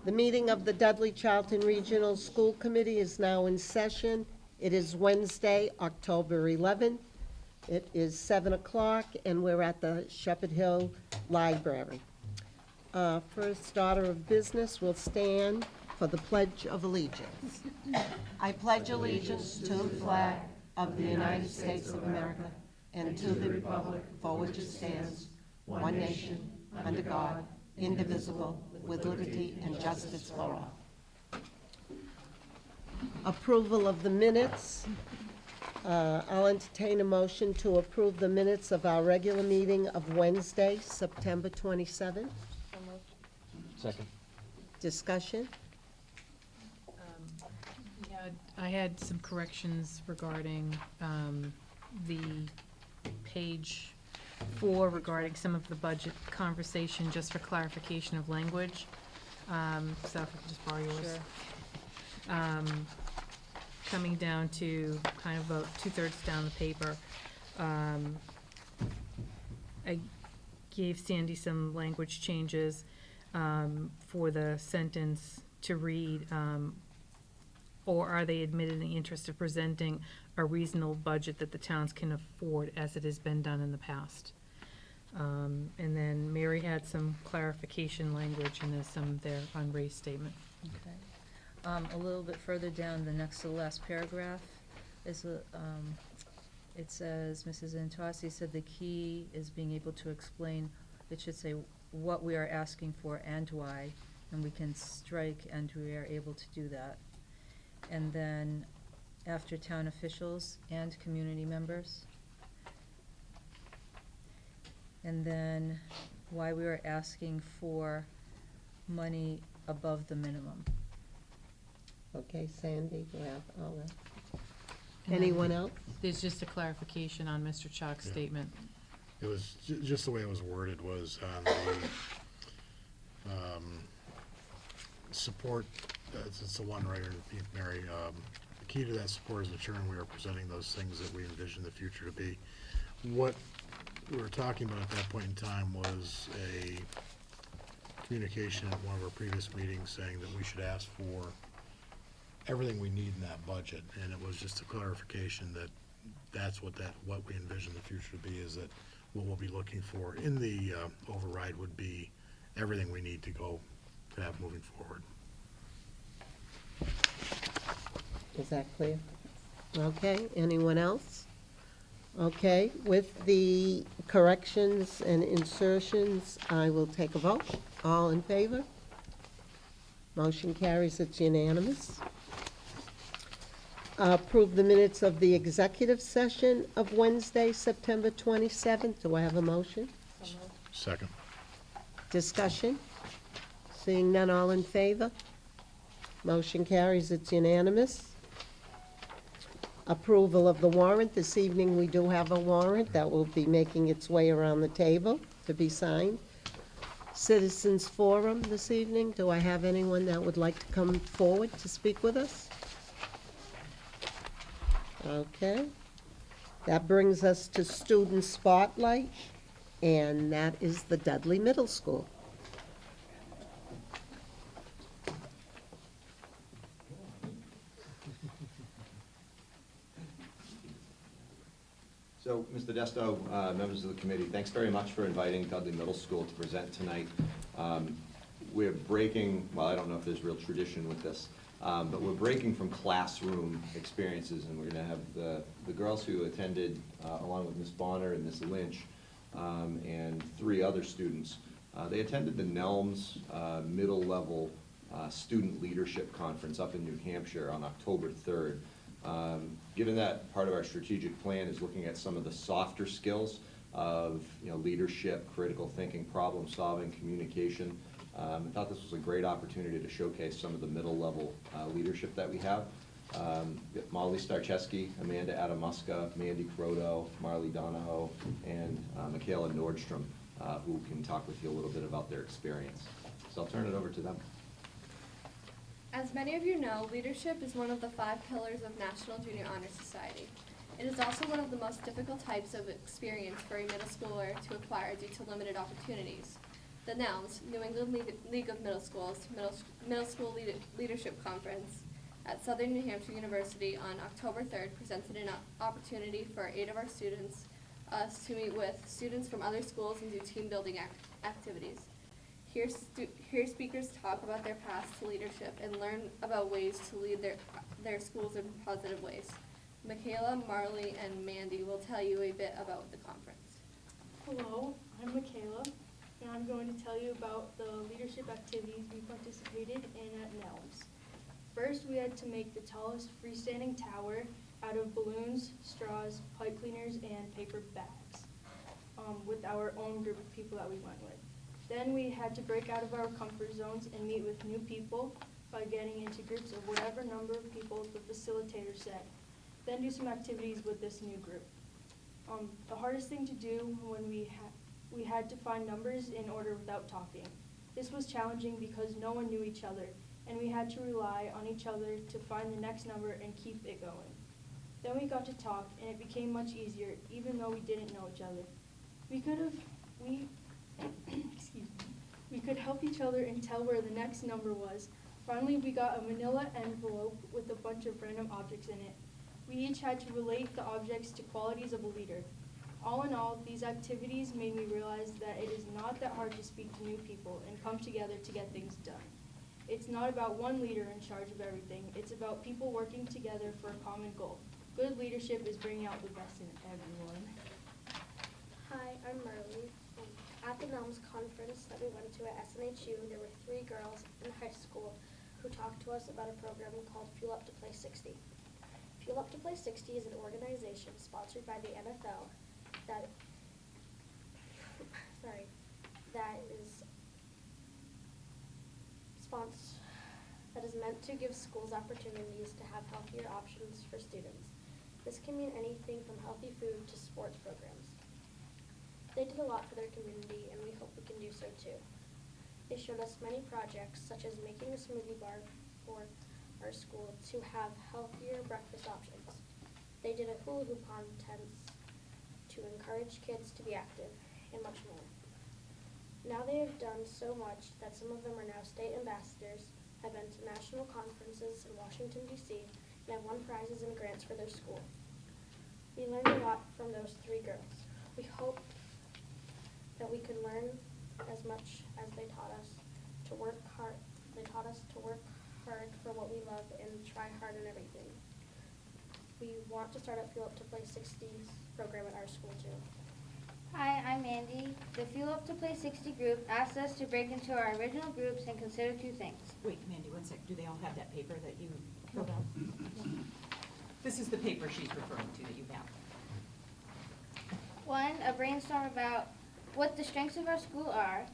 The meeting of the Dudley-Charlton Regional School Committee is now in session. It is Wednesday, October 11th. It is 7 o'clock, and we're at the Shepherd Hill Library. First order of business, we'll stand for the Pledge of Allegiance. I pledge allegiance to the flag of the United States of America and to the republic for which it stands, one nation, under God, indivisible, with liberty and justice for all. Approval of the minutes. I'll entertain a motion to approve the minutes of our regular meeting of Wednesday, September 27th. Second. Discussion? Yeah, I had some corrections regarding the page 4 regarding some of the budget conversation, just for clarification of language. So if I could just borrow yours. Sure. Coming down to kind of about 2/3 down the paper, I gave Sandy some language changes for the sentence to read, or are they admitted in the interest of presenting a reasonable budget that the towns can afford as it has been done in the past. And then Mary had some clarification language, and there's some there on Ray's statement. Okay. A little bit further down, the next to the last paragraph, is it says, Mrs. Antossi said the key is being able to explain, it should say what we are asking for and why, and we can strike and we are able to do that. And then after town officials and community members. And then why we are asking for money above the minimum. Okay, Sandy, you have all that. And then Anyone else? There's just a clarification on Mr. Chalk's Yeah. statement. It was, just the way it was worded was on the support, it's the one right underneath Mary. The key to that support is ensuring we are presenting those things that we envision the future to be. What we were talking about at that point in time was a communication at one of our previous meetings saying that we should ask for everything we need in that budget, and it was just a clarification that that's what we envision the future to be, is that what we'll be looking for in the override would be everything we need to go to have moving forward. Is that clear? Okay, anyone else? Okay, with the corrections and insertions, I will take a vote. All in favor? Motion carries, it's unanimous. Approve the minutes of the executive session of Wednesday, September 27th. Do I have a motion? Second. Discussion? Seeing none, all in favor? Motion carries, it's unanimous. Approval of the warrant. This evening, we do have a warrant that will be making its way around the table to be signed. Citizens Forum this evening. Do I have anyone that would like to come forward to speak with us? Okay. That brings us to Student Spotlight, and that is the Dudley Middle School. So, Mr. Desto, members of the committee, thanks very much for inviting Dudley Middle School to present tonight. We're breaking, well, I don't know if there's real tradition with this, but we're breaking from classroom experiences, and we're going to have the girls who attended, along with Ms. Bonner and Ms. Lynch, and 3 other students. They attended the NELMS Middle Level Student Leadership Conference up in New Hampshire on October 3rd. Given that part of our strategic plan is looking at some of the softer skills of leadership, critical thinking, problem solving, communication, I thought this was a great opportunity to showcase some of the middle level leadership that we have. Molly Starcheski, Amanda Adamuska, Mandy Croto, Marley Donahoe, and Michaela Nordstrom, who can talk with you a little bit about their experience. So I'll turn it over to them. As many of you know, leadership is one of the 5 pillars of National Junior Honor Society. It is also one of the most difficult types of experience for a middle schooler to acquire due to limited opportunities. the NELMS, New England League of Middle Schools, Middle School Leadership Conference at Southern New Hampshire University on October 3rd presented an opportunity for 8 of our students to meet with students from other schools and do team building activities. Hear speakers talk about their paths to leadership and learn about ways to lead their schools in positive ways. Michaela, Marley, and Mandy will tell you a bit about the conference. Hello, I'm Michaela, and I'm going to tell you about the leadership activities we participated in at NELMS. First, we had to make the tallest freestanding tower out of balloons, straws, pipe cleaners, and paper bags with our own group of people that we went with. Then we had to break out of our comfort zones and meet with new people by getting into groups of whatever number of people the facilitator said. Then do some activities with this new group. The hardest thing to do when we had to find numbers in order without talking. This was challenging because no one knew each other, and we had to rely on each other to find the next number and keep it going. Then we got to talk, and it became much easier, even though we didn't know each other. We could help each other and tell where the next number was. Finally, we got a manila envelope with a bunch of random objects in it. We each had to relate the objects to qualities of a leader. All in all, these activities made me realize that it is not that hard to speak to new people and come together to get things done. It's not about one leader in charge of everything. It's about people working together for a common goal. Good leadership is bringing out the best in everyone. Hi, I'm Marley. At the NELMS conference that we went to at SNHU, there were 3 girls in high school who talked to us about a program called Fuel Up to Play 60. Fuel Up to Play 60 is an organization sponsored by the NFL that is meant to give schools opportunities to have healthier options for students. This can mean anything from healthy food to sports programs. They did a lot for their community, and we hope we can do so too. They showed us many projects, such as making a smoothie bar for our school to have healthier breakfast options. They did a hula hoop contest to encourage kids to be active, and much more. Now they have done so much that some of them are now state ambassadors, have been to national conferences in Washington, D.C., and have won prizes and grants for their school. We learned a lot from those 3 girls. We hope that we can learn as much as they taught us to work hard. They taught us to work hard for what we love and try hard in everything. We want to start a Fuel Up to Play 60s program at our school too. Hi, I'm Mandy. The Fuel Up to Play 60 group asked us to break into our original groups and consider 2 things. Wait, Mandy, one sec. Do they all have that paper that you filled out? This is the paper she's referring to that you have. 1, a brainstorm about what the strengths of our school are,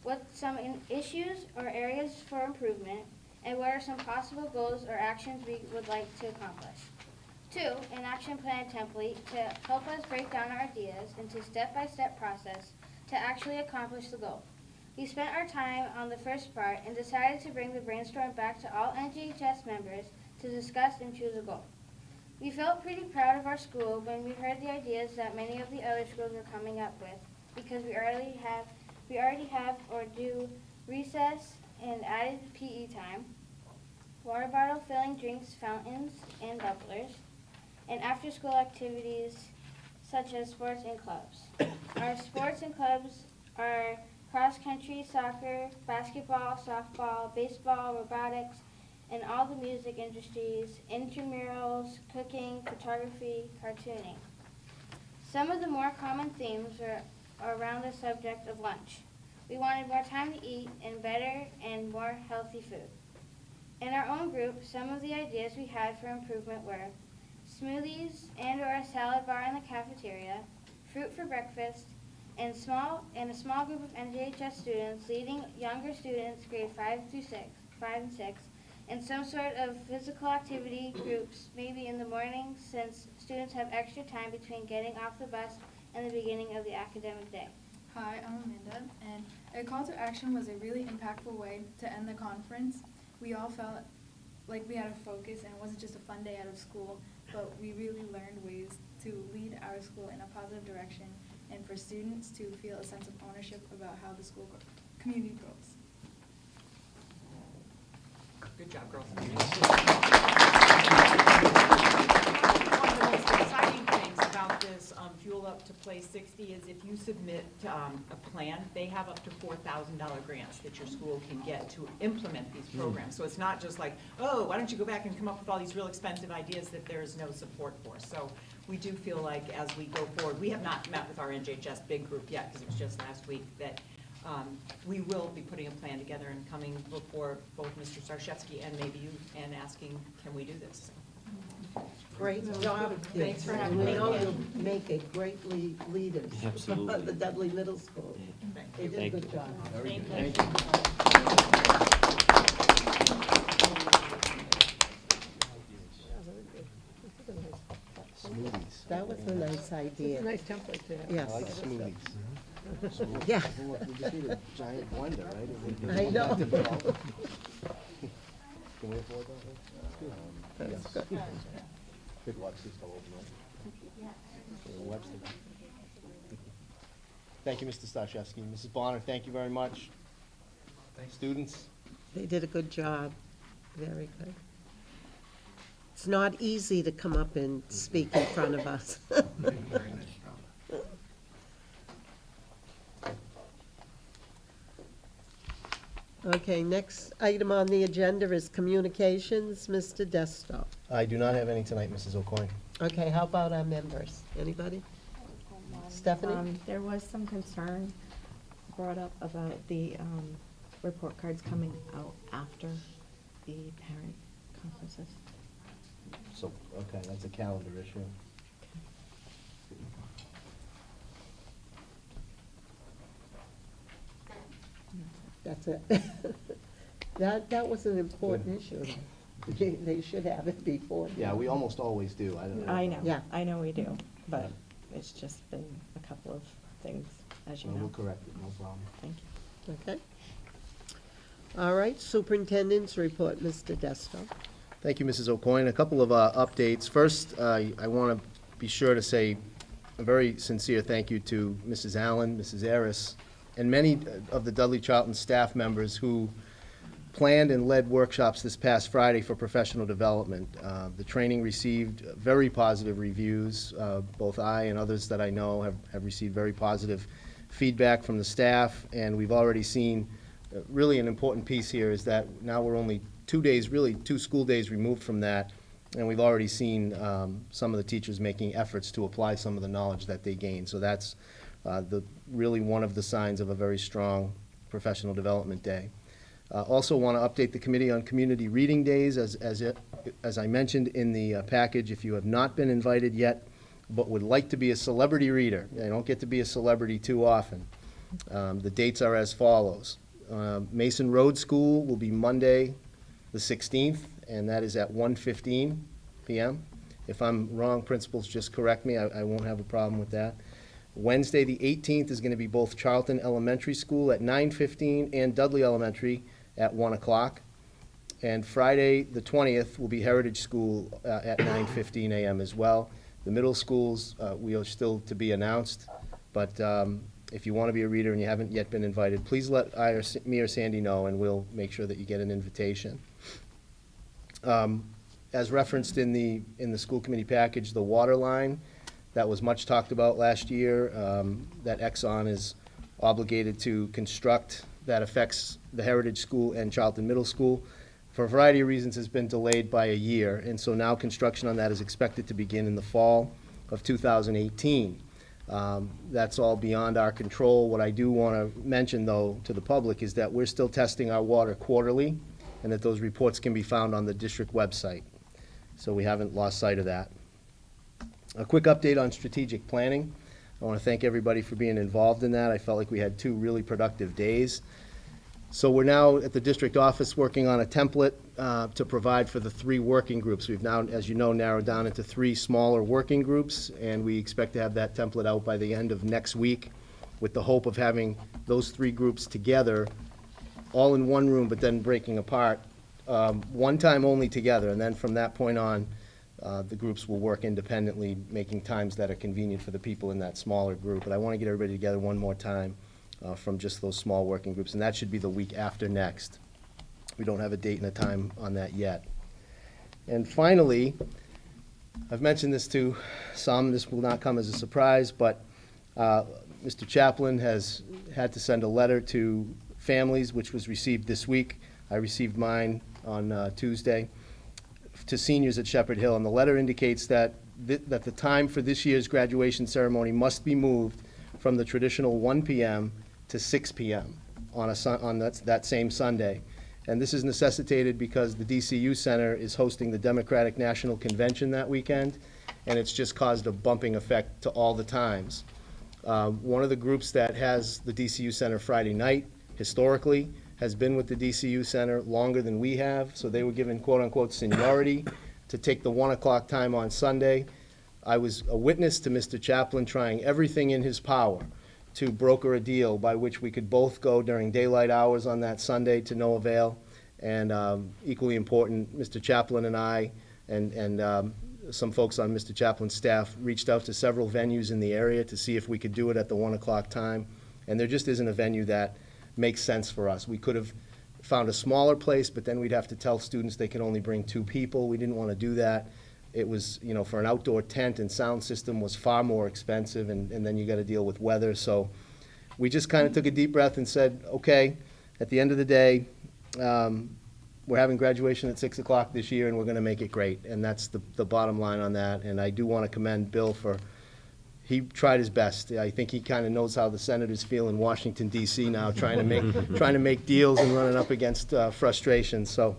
what some issues or areas for improvement, and what are some possible goals or actions we would like to accomplish. 2, an action plan template to help us break down our ideas into step-by-step process to actually accomplish the goal. We spent our time on the first part and decided to bring the brainstorm back to all NGHS members to discuss and choose a goal. We felt pretty proud of our school when we heard the ideas that many of the other schools were coming up with, because we already have or do recess and added PE time, water bottle filling drinks, fountains, and doublers, and after-school activities such as sports and clubs. Our sports and clubs are cross-country, soccer, basketball, softball, baseball, robotics, and all the music industries, intramurals, cooking, photography, cartooning. Some of the more common themes are around the subject of lunch. We wanted more time to eat and better and more healthy food. In our own group, some of the ideas we had for improvement were smoothies and or a salad bar in the cafeteria, fruit for breakfast, and a small group of NJHS students leading younger students grade 5 and 6, and some sort of physical activity groups, maybe in the morning, since students have extra time between getting off the bus and the beginning of the academic day. Hi, I'm Amanda, and a call to action was a really impactful way to end the conference. We all felt like we had a focus, and it wasn't just a fun day out of school, but we really learned ways to lead our school in a positive direction and for students to feel a sense of ownership about how the school community goals. Good job, girls. One of the most exciting things about this Fuel Up to Play 60 is if you submit a plan, they have up to $4,000 grants that your school can get to implement these programs. So it's not just like, oh, why don't you go back and come up with all these real expensive ideas that there is no support for. So we do feel like as we go forward, we have not met with our NJHS big group yet because it was just last week, that we will be putting a plan together and coming before both Mr. Starshevsky and maybe you and asking, can we do this? Great job, Thanks for kids. having And me. we know you'll make a great leaders. Absolutely. The Dudley Middle School. They did a Thank good you. job. Thank you. Smoothies. That was a nice idea. Nice template there. Yes. I like smoothies. Yeah. We just need a giant blender, right? I know. Can we afford that? That's good. Big Webster's go open up. Webster. Thank you, Mr. Stashevsky. Mrs. Bonner, thank you very much. Students? They did a good job. Very good. It's not easy to come up and speak in front of us. Okay, next item on the agenda is communications. Mr. Desto. I do not have any tonight, Mrs. O'Coin. Okay, how about our members? Anybody? Stephanie? There was some concern brought up about the report cards coming out after the parent conferences. So, okay, that's a calendar issue. That's it. That was an important issue. They should have it before. Yeah, we almost always do. I don't know. I know, Yeah. I know we do, but it's just been a couple of things, as you We'll know. correct it, no problem. Thank you. Okay. All right, superintendent's report, Mr. Desto. Thank you, Mrs. O'Coin. A couple of updates. First, I want to be sure to say a very sincere thank you to Mrs. Allen, Mrs. Aris, and many of the Dudley-Charlton staff members who planned and led workshops this past Friday for professional development. The training received very positive reviews. Both I and others that I know have received very positive feedback from the staff, and we've already seen really an important piece here is that now we're only 2 days, really 2 school days removed from that, and we've already seen some of the teachers making efforts to apply some of the knowledge that they gained. So that's really one of the signs of a very strong professional development day. Also want to update the committee on community reading days. As I mentioned in the package, if you have not been invited yet but would like to be a celebrity reader, you don't get to be a celebrity too often. The dates are as follows. Mason Road School will be Monday the 16th, and that is at 1:15 p.m. If I'm wrong, principals, just correct me. I won't have a problem with that. Wednesday the 18th is going to be both Charlton Elementary School at 9:15 and Dudley Elementary at 1 o'clock. And Friday the 20th will be Heritage School at 9:15 a.m. as well. The middle schools, we are still to be announced, but if you want to be a reader and you haven't yet been invited, please let me or Sandy know, and we'll make sure that you get an invitation. As referenced in the school committee package, the water line that was much talked about last year, that Exxon is obligated to construct, that affects the Heritage School and Charlton Middle School, for a variety of reasons has been delayed by a year, and so now construction on that is expected to begin in the fall of 2018. That's all beyond our control. What I do want to mention, though, to the public is that we're still testing our water quarterly, and that those reports can be found on the district website. So we haven't lost sight of that. A quick update on strategic planning. I want to thank everybody for being involved in that. I felt like we had 2 really productive days. So we're now at the district office working on a template to provide for the 3 working groups. We've now, as you know, narrowed down into 3 smaller working groups, and we expect to have that template out by the end of next week, with the hope of having those 3 groups together, all in one room, but then breaking apart, one time only together. And then from that point on, the groups will work independently, making times that are convenient for the people in that smaller group. But I want to get everybody together one more time from just those small working groups, and that should be the week after next. We don't have a date and a time on that yet. And finally, I've mentioned this to some, this will not come as a surprise, but Mr. Chaplin has had to send a letter to families, which was received this week. I received mine on Tuesday, to seniors at Shepherd Hill, and the letter indicates that that the time for this year's graduation ceremony must be moved from the traditional 1 p.m. to 6 p.m. on that same Sunday. And this is necessitated because the DCU Center is hosting the Democratic National Convention that weekend, and it's just caused a bumping effect to all the times. One of the groups that has the DCU Center Friday night, historically, has been with the DCU Center longer than we have, so they were given quote-unquote seniority to take the 1 o'clock time on Sunday. I was a witness to Mr. Chaplin trying everything in his power to broker a deal by which we could both go during daylight hours on that Sunday, to no avail. And equally important, Mr. Chaplin and I and some folks on Mr. Chaplin's staff reached out to several venues in the area to see if we could do it at the 1 o'clock time. And there just isn't a venue that makes sense for us. We could have found a smaller place, but then we'd have to tell students they can only bring 2 people. We didn't want to do that. It was, you know, for an outdoor tent and sound system was far more expensive, and then you got to deal with weather. So we just kind of took a deep breath and said, okay, at the end of the day, we're having graduation at 6 o'clock this year, and we're going to make it great. And that's the bottom line on that. And I do want to commend Bill for, he tried his best. I think he kind of knows how the senators feel in Washington, D.C. now, trying to make deals and running up against frustration. So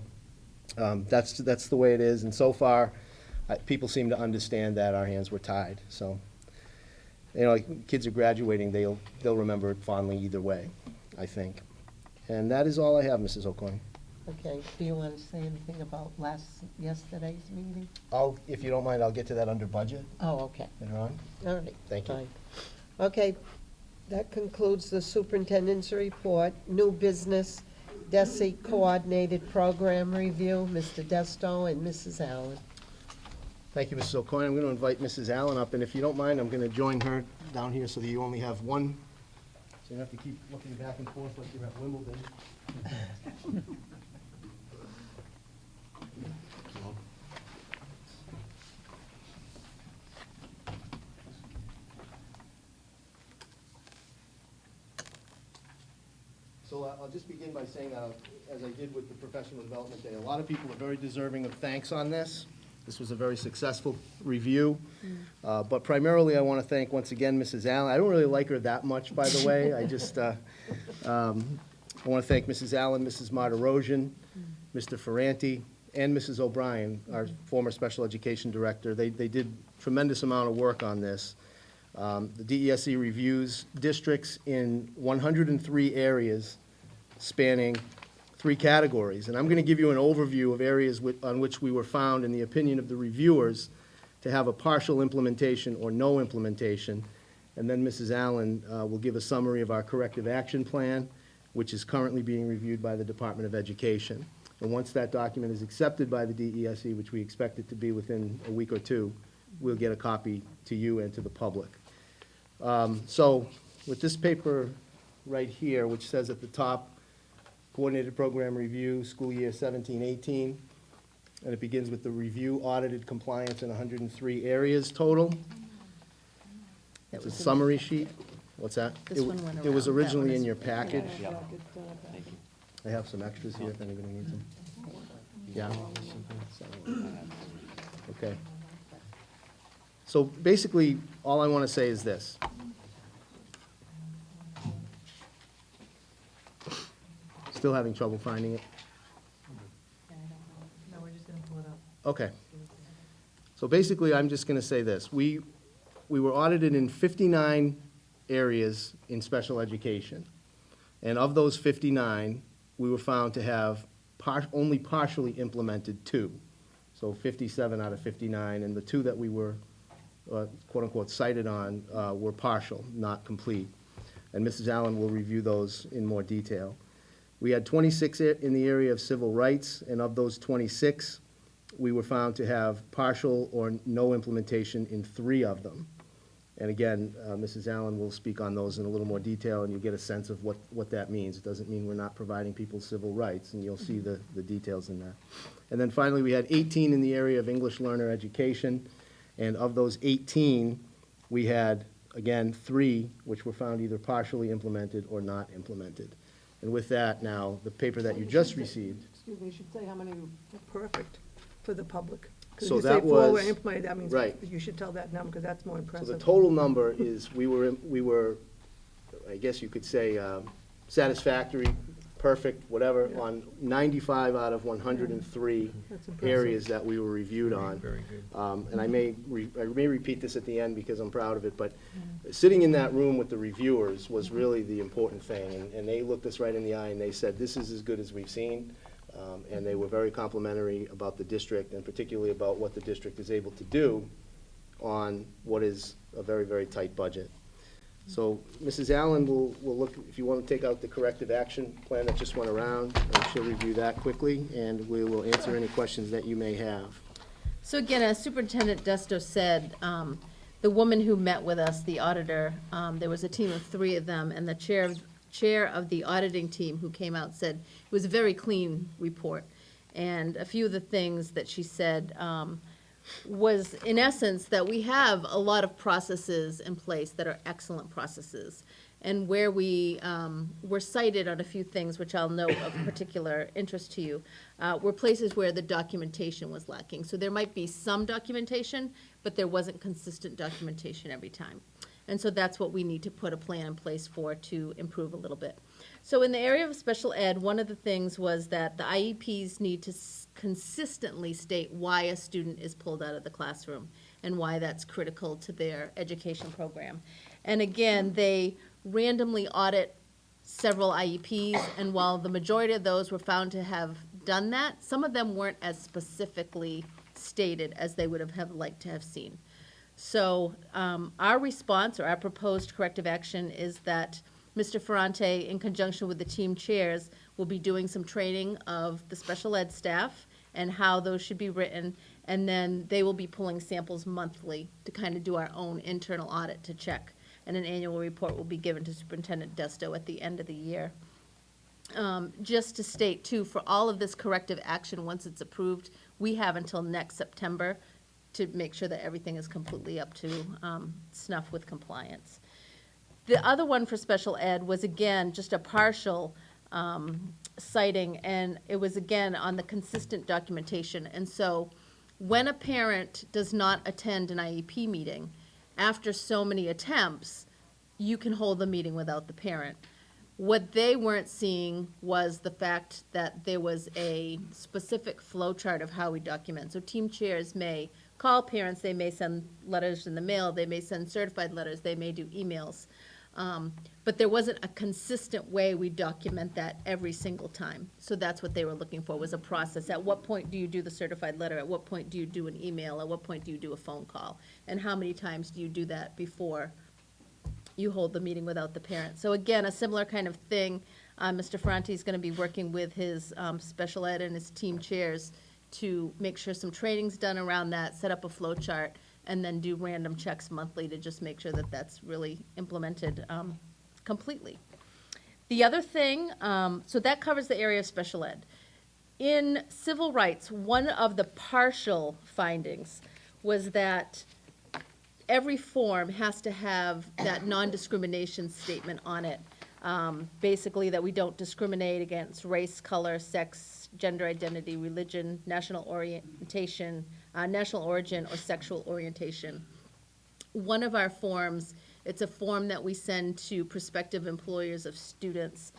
that's the way it is. And so far, people seem to understand that our hands were tied. So, you know, like, kids are graduating, they'll remember it fondly either way, I think. And that is all I have, Mrs. O'Coin. Okay, do you want to say anything about yesterday's meeting? If you don't mind, I'll get to that under budget Oh, okay. later on. All right. Thank you. Fine. Okay, that concludes the superintendent's report. New business, DESI Coordinated Program Review, Mr. Desto and Mrs. Allen. Thank you, Mrs. O'Coin. I'm going to invite Mrs. Allen up, and if you don't mind, I'm going to join her down here so that you only have one, so you don't have to keep looking back and forth like you're at Wimbledon. So I'll just begin by saying, as I did with the Professional Development Day, a lot of people are very deserving of thanks on this. This was a very successful review. But primarily, I want to thank, once again, Mrs. Allen. I don't really like her that much, by the way. I just, I want to thank Mrs. Allen, Mrs. Martirosian, Mr. Ferranti, and Mrs. O'Brien, our former special education director. They did tremendous amount of work on this. The DESE reviews districts in 103 areas spanning 3 categories. And I'm going to give you an overview of areas on which we were found, in the opinion of the reviewers, to have a partial implementation or no implementation. And then Mrs. Allen will give a summary of our corrective action plan, which is currently being reviewed by the Department of Education. And once that document is accepted by the DESE, which we expect it to be within a week or 2, we'll get a copy to you and to the public. So with this paper right here, which says at the top, Coordinated Program Review, school year 17-18, and it begins with the review audited compliance in 103 areas total. It's a summary sheet. What's that? This one went It was around. That originally one in is- your package. I have some extras here if anybody needs them. Yeah. Okay. So basically, all I want to say is this. Still having trouble finding it? No, we're just going to pull it up. Okay. So basically, I'm just going to say this. We were audited in 59 areas in special education. And of those 59, we were found to have only partially implemented 2. So 57 out of 59, and the 2 that we were, quote-unquote, cited on were partial, not complete. And Mrs. Allen will review those in more detail. We had 26 in the area of civil rights, and of those 26, we were found to have partial or no implementation in 3 of them. And again, Mrs. Allen will speak on those in a little more detail, and you'll get a sense of what that means. It doesn't mean we're not providing people civil rights, and you'll see the details in that. And then finally, we had 18 in the area of English learner education, and of those 18, we had, again, 3 which were found either partially implemented or not implemented. And with that, now, the paper that you just received. Excuse me, you should say how many were perfect for the public. 'Cause So if you that say 4 were was- implemented, that means right. you should tell that number, because that's more So impressive. the total number is, we were, I guess you could say, satisfactory, perfect, whatever, Yeah. on 95 out of 103 That's impressive. areas that we were reviewed on. Very good. And I may repeat this at the end because I'm proud of it, but sitting in that room with the reviewers was really the important thing. And they looked us right in the eye and they said, this is as good as we've seen. And they were very complimentary about the district, and particularly about what the district is able to do on what is a very, very tight budget. So Mrs. Allen will look, if you want to take out the corrective action plan that just went around, and she'll review that quickly, and we will answer any questions that you may have. So again, as Superintendent Desto said, the woman who met with us, the auditor, there was a team of 3 of them, and the chair of the auditing team who came out said it was a very clean report. And a few of the things that she said was, in essence, that we have a lot of processes in place that are excellent processes. And where we were cited on a few things, which I'll note of particular interest to you, were places where the documentation was lacking. So there might be some documentation, but there wasn't consistent documentation every time. And so that's what we need to put a plan in place for, to improve a little bit. So in the area of special ed, one of the things was that the IEPs need to consistently state why a student is pulled out of the classroom and why that's critical to their education program. And again, they randomly audit several IEPs, and while the majority of those were found to have done that, some of them weren't as specifically stated as they would have liked to have seen. So our response, or our proposed corrective action, is that Mr. Ferrante, in conjunction with the team chairs, will be doing some training of the special ed staff and how those should be written, and then they will be pulling samples monthly to kind of do our own internal audit to check. And an annual report will be given to Superintendent Desto at the end of the year. Just to state, too, for all of this corrective action, once it's approved, we have until next September to make sure that everything is completely up to snuff with compliance. The other one for special ed was, again, just a partial citing, and it was, again, on the consistent documentation. And so when a parent does not attend an IEP meeting, after so many attempts, you can hold the meeting without the parent. What they weren't seeing was the fact that there was a specific flow chart of how we document. So team chairs may call parents, they may send letters in the mail, they may send certified letters, they may do emails. But there wasn't a consistent way we document that every single time. So that's what they were looking for, was a process. At what point do you do the certified letter? At what point do you do an email? At what point do you do a phone call? And how many times do you do that before you hold the meeting without the parent? So again, a similar kind of thing. Mr. Ferrante is going to be working with his special ed and his team chairs to make sure some training's done around that, set up a flow chart, and then do random checks monthly to just make sure that that's really implemented completely. The other thing, so that covers the area of special ed. In civil rights, one of the partial findings was that every form has to have that non-discrimination statement on it. Basically, that we don't discriminate against race, color, sex, gender identity, religion, national orientation, national origin, or sexual orientation. One of our forms, it's a form that we send to prospective employers of students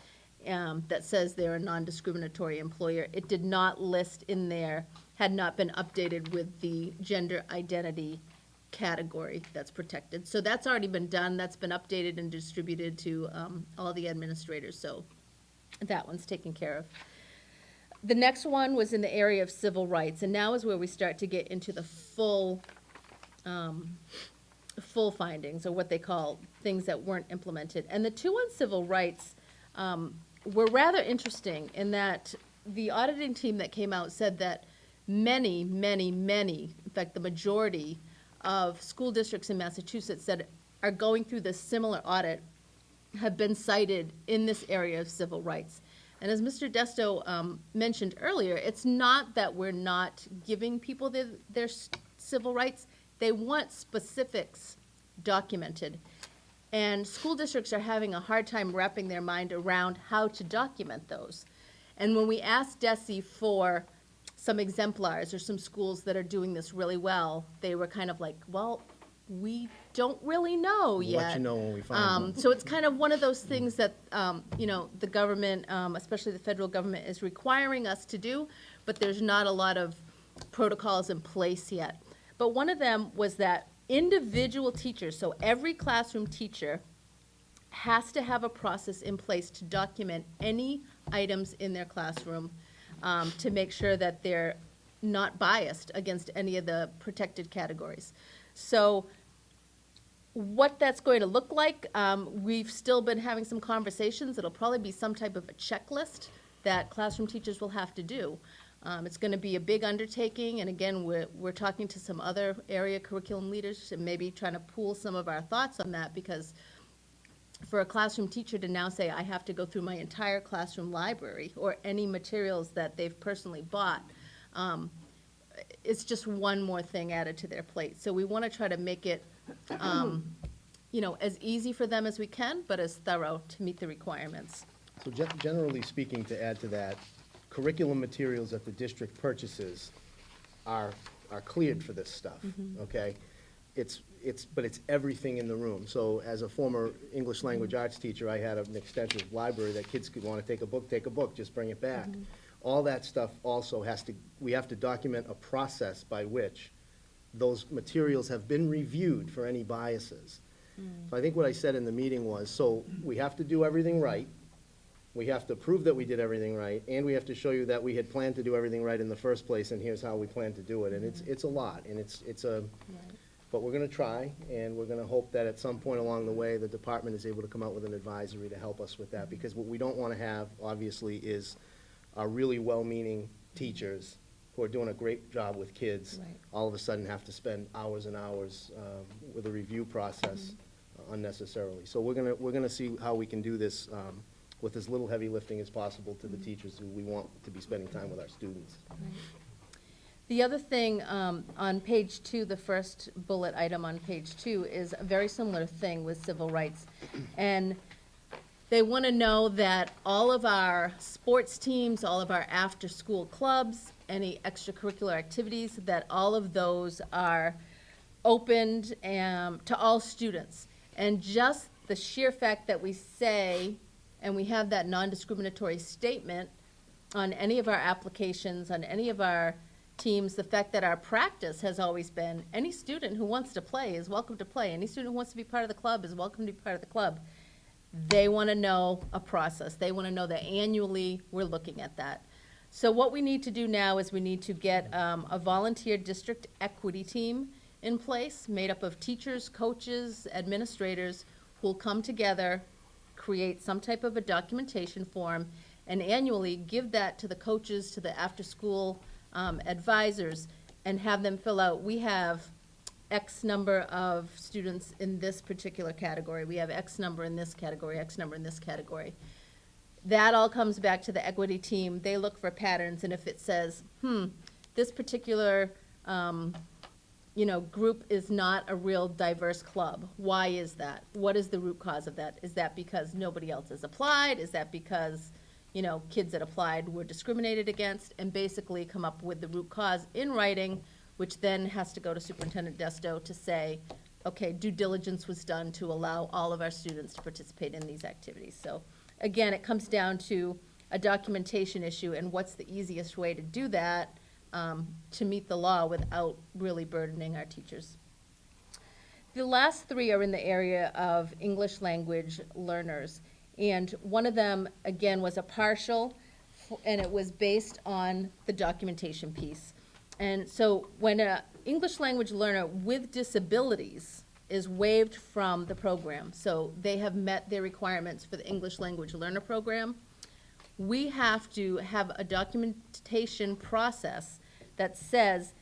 that says they're a non-discriminatory employer. It did not list in there, had not been updated with the gender identity category that's protected. So that's already been done. That's been updated and distributed to all the administrators. So that one's taken care of. The next one was in the area of civil rights, and now is where we start to get into the full findings, or what they call things that weren't implemented. And the two on civil rights were rather interesting in that the auditing team that came out said that many, in fact, the majority of school districts in Massachusetts said are going through this similar audit have been cited in this area of civil rights. And as Mr. Desto mentioned earlier, it's not that we're not giving people their civil rights. They want specifics documented. And school districts are having a hard time wrapping their mind around how to document those. And when we asked DESE for some exemplars or some schools that are doing this really well, they were kind of like, well, we don't really know yet. We'll let you know when we find one. So it's kind of one of those things that, the government, especially the federal government, is requiring us to do, but there's not a lot of protocols in place yet. But one of them was that individual teachers, so every classroom teacher has to have a process in place to document any items in their classroom to make sure that they're not biased against any of the protected categories. So what that's going to look like, we've still been having some conversations. It'll probably be some type of a checklist that classroom teachers will have to do. It's going to be a big undertaking, and again, we're talking to some other area curriculum leaders and maybe trying to pool some of our thoughts on that, because for a classroom teacher to now say, I have to go through my entire classroom library or any materials that they've personally bought, it's just one more thing added to their plate. So we want to try to make it, as easy for them as we can, but as thorough to meet the requirements. So generally speaking, to add to that, curriculum materials that the district purchases are cleared for this stuff, okay? But it's everything in the room. So as a former English language arts teacher, I had an extensive library that kids could want to take a book, just bring it back. All that stuff also we have to document a process by which those materials have been reviewed for any biases. So I think what I said in the meeting was, so we have to do everything right, we have to prove that we did everything right, and we have to show you that we had planned to do everything right in the first place, and here's how we plan to do it. And it's a lot, and but we're gonna try, and we're gonna hope that at some point along the way, the department is able to come out with an advisory to help us with that, because what we don't wanna have, obviously, is really well-meaning teachers who are doing a great job with kids, all of a sudden have to spend hours and hours with a review process unnecessarily. So we're gonna see how we can do this with as little heavy lifting as possible to the teachers who we want to be spending time with our students. The other thing on page 2, the first bullet item on page 2, is a very similar thing with civil rights. And they want to know that all of our sports teams, all of our after-school clubs, any extracurricular activities, that all of those are opened to all students. And just the sheer fact that we say, and we have that non-discriminatory statement on any of our applications, on any of our teams, the fact that our practice has always been, any student who wants to play is welcome to play. Any student who wants to be part of the club is welcome to be part of the club. They want to know a process. They want to know that annually we're looking at that. So what we need to do now is we need to get a volunteer district equity team in place, made up of teachers, coaches, administrators, who will come together, create some type of a documentation form, and annually give that to the coaches, to the after-school advisors, and have them fill out, we have X number of students in this particular category, we have X number in this category, X number in this category. That all comes back to the equity team. They look for patterns, and if it says, this particular group is not a real diverse club, why is that? What is the root cause of that? Is that because nobody else has applied? Is that because kids that applied were discriminated against? And basically come up with the root cause in writing, which then has to go to Superintendent Desto to say, okay, due diligence was done to allow all of our students to participate in these activities. So again, it comes down to a documentation issue, and what's the easiest way to do that to meet the law without really burdening our teachers. The last 3 are in the area of English language learners. And one of them, again, was a partial, and it was based on the documentation piece. And so when an English language learner with disabilities is waived from the program, so they have met their requirements for the English language learner program, we have to have a documentation process that says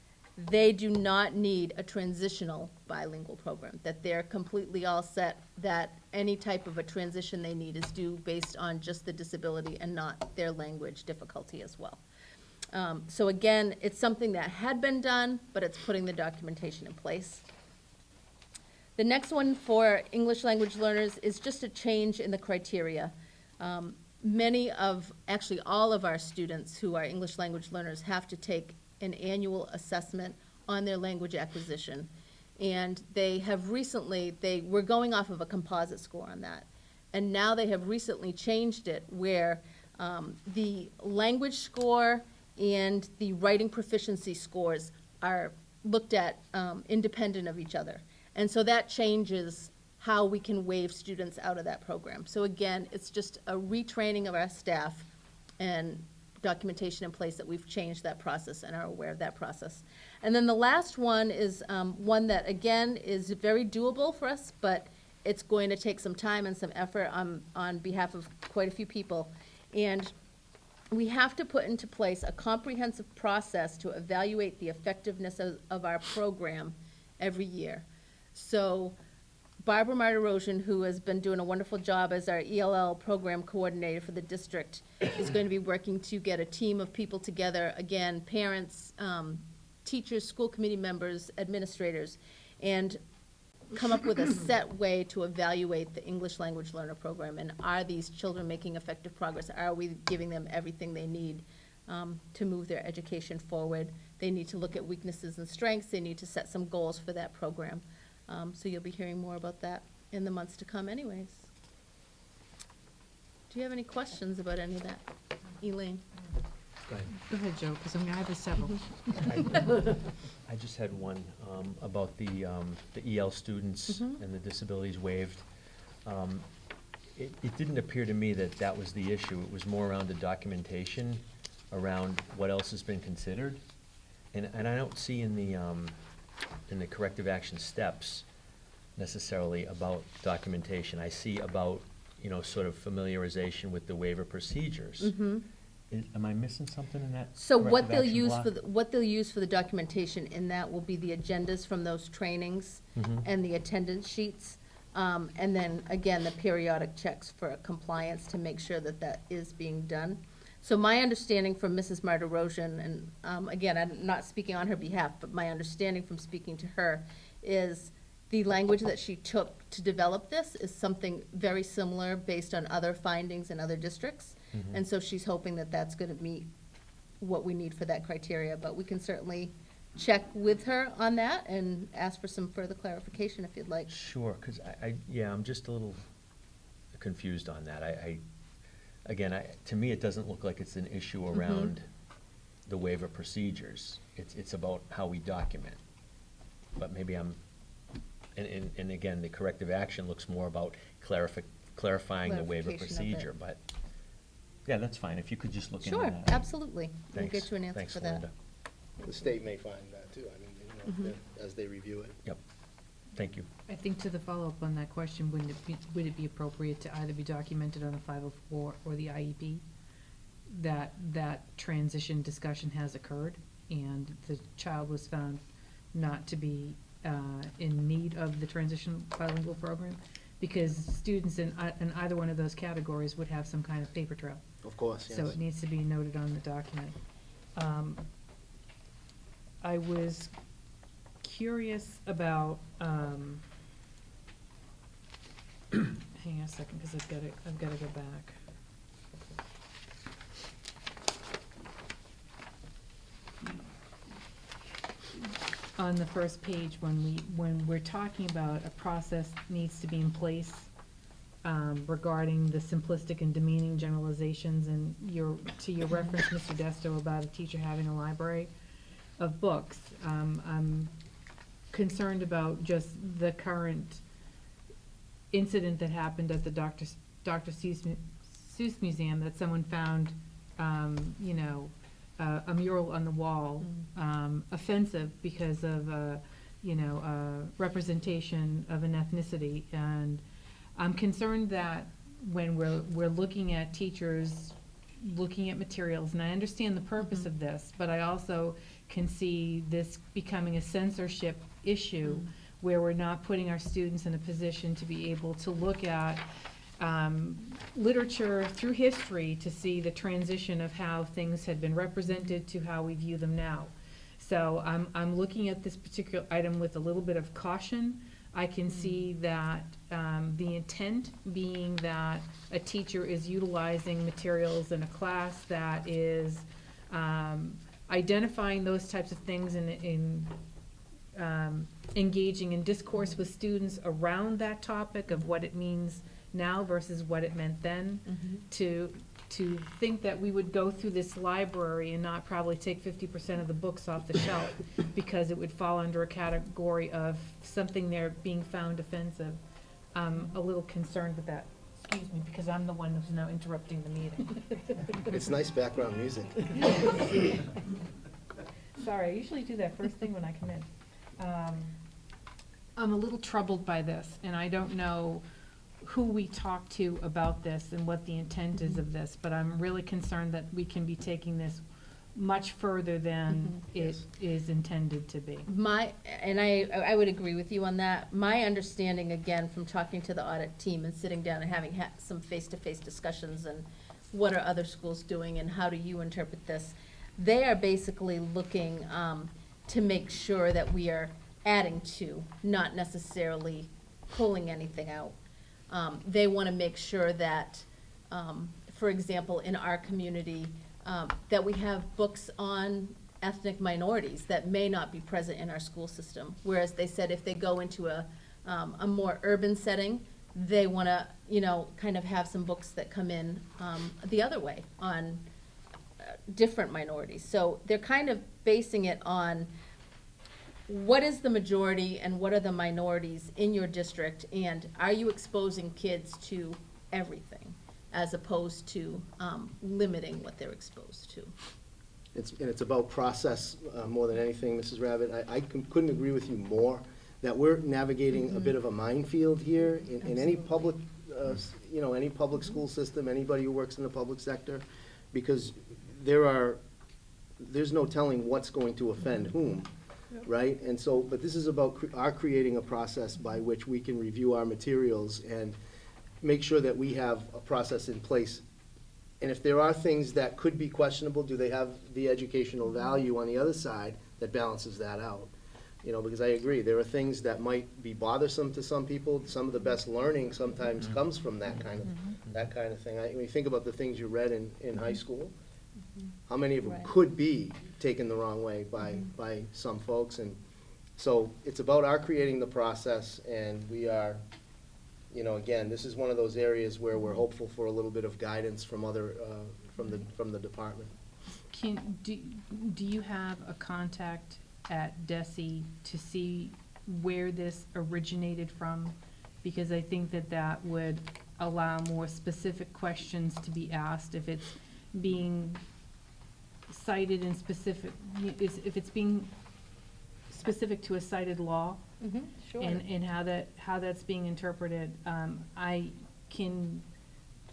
they do not need a transitional bilingual program, that they're completely all set, that any type of a transition they need is due based on just the disability and not their language difficulty as well. So again, it's something that had been done, but it's putting the documentation in place. The next one for English language learners is just a change in the criteria. Many of, actually all of our students who are English language learners have to take an annual assessment on their language acquisition. And they have recently, they were going off of a composite score on that. And now they have recently changed it where the language score and the writing proficiency scores are looked at independent of each other. And so that changes how we can waive students out of that program. So again, it's just a retraining of our staff and documentation in place that we've changed that process and are aware of that process. And then the last one is one that, again, is very doable for us, but it's going to take some time and some effort on behalf of quite a few people. And we have to put into place a comprehensive process to evaluate the effectiveness of our program every year. So Barbara Martirosian, who has been doing a wonderful job as our ELL program coordinator for the district, is going to be working to get a team of people together, again, parents, teachers, school committee members, administrators, and come up with a set way to evaluate the English language learner program. And are these children making effective progress? Are we giving them everything they need to move their education forward? They need to look at weaknesses and strengths. They need to set some goals for that program. So you'll be hearing more about that in the months to come anyways. Do you have any questions about any of that? Elaine? Go ahead, Joe, because I have several. I just had one about the EL students and the disabilities waived. It didn't appear to me that that was the issue. It was more around the documentation, around what else has been considered. And I don't see in the corrective action steps necessarily about documentation. I see about, sort of familiarization with the waiver procedures. Am I missing something in that? So what corrective they'll action use block? what they'll use for the documentation in that will be the agendas from those trainings and the attendance sheets. And then, again, the periodic checks for compliance to make sure that that is being done. So my understanding from Mrs. Martirosian, and again, I'm not speaking on her behalf, but my understanding from speaking to her is the language that she took to develop this is something very similar based on other findings in other districts. And so she's hoping that that's going to meet what we need for that criteria. But we can certainly check with her on that and ask for some further clarification if you'd like. Sure, because I'm just a little confused on that. Again, to me, it doesn't look like it's an issue around the waiver procedures. It's about how we document. But maybe and again, the corrective action looks more about clarifying the waiver procedure, but, yeah, that's fine. If you could just look into that. Sure, absolutely. We'll Thanks. get you an answer Thanks, for that. Linda. The state may find that too, as they review it. Yep, thank you. I think to the follow-up on that question, would it be appropriate to either be documented on the 504 or the IEP that transition discussion has occurred and the child was found not to be in need of the transition bilingual program? Because students in either one of those categories would have some kind of paper trail. Of course, yes. So it needs to be noted on the document. I was curious about, hang on a second, because I've got to go back. On the first page, when we're talking about a process needs to be in place regarding the simplistic and demeaning generalizations, and to your reference, Mr. Desto, about a teacher having a library of books, I'm concerned about just the current incident that happened at the Dr. Seuss Museum, that someone found, a mural on the wall offensive because of, representation of an ethnicity. And I'm concerned that when we're looking at teachers, looking at materials, and I understand the purpose of this, but I also can see this becoming a censorship issue where we're not putting our students in a position to be able to look at literature through history to see the transition of how things had been represented to how we view them now. So I'm looking at this particular item with a little bit of caution. I can see that the intent being that a teacher is utilizing materials in a class that is identifying those types of things in engaging in discourse with students around that topic of what it means now versus what it meant then. To think that we would go through this library and not probably take 50% of the books off the shelf because it would fall under a category of something there being found offensive. I'm a little concerned with that. Excuse me, because I'm the one who's now interrupting the meeting. It's nice background music. Sorry, I usually do that first thing when I come in. I'm a little troubled by this, and I don't know who we talk to about this and what the intent is of this, but I'm really concerned that we can be taking this much further than it is intended to be. I would agree with you on that. My understanding, again, from talking to the audit team and sitting down and having some face-to-face discussions and what are other schools doing and how do you interpret this, they are basically looking to make sure that we are adding to, not necessarily pulling anything out. They want to make sure that, for example, in our community, that we have books on ethnic minorities that may not be present in our school system. Whereas they said if they go into a more urban setting, they want to, kind of have some books that come in the other way on different minorities. So they're kind of basing it on what is the majority and what are the minorities in your district, and are you exposing kids to everything as opposed to limiting what they're exposed to? It's about process more than anything, Mrs. Rabbit. I couldn't agree with you more, that we're navigating a bit of a minefield here in any public, any public school system, anybody who works in the public sector, because there's no telling what's going to offend whom. Right? And so, but this is about our creating a process by which we can review our materials and make sure that we have a process in place. And if there are things that could be questionable, do they have the educational value on the other side that balances that out? Because I agree, there are things that might be bothersome to some people. Some of the best learning sometimes comes from that kind of thing. When you think about the things you read in high school, how many of them could be taken the wrong way by some folks? And so it's about our creating the process, and we are, again, this is one of those areas where we're hopeful for a little bit of guidance from other, from the department. Do you have a contact at DESE to see where this originated from? Because I think that would allow more specific questions to be asked if it's being cited in specific, if it's being specific to a cited law. Sure. And how that's being interpreted. I can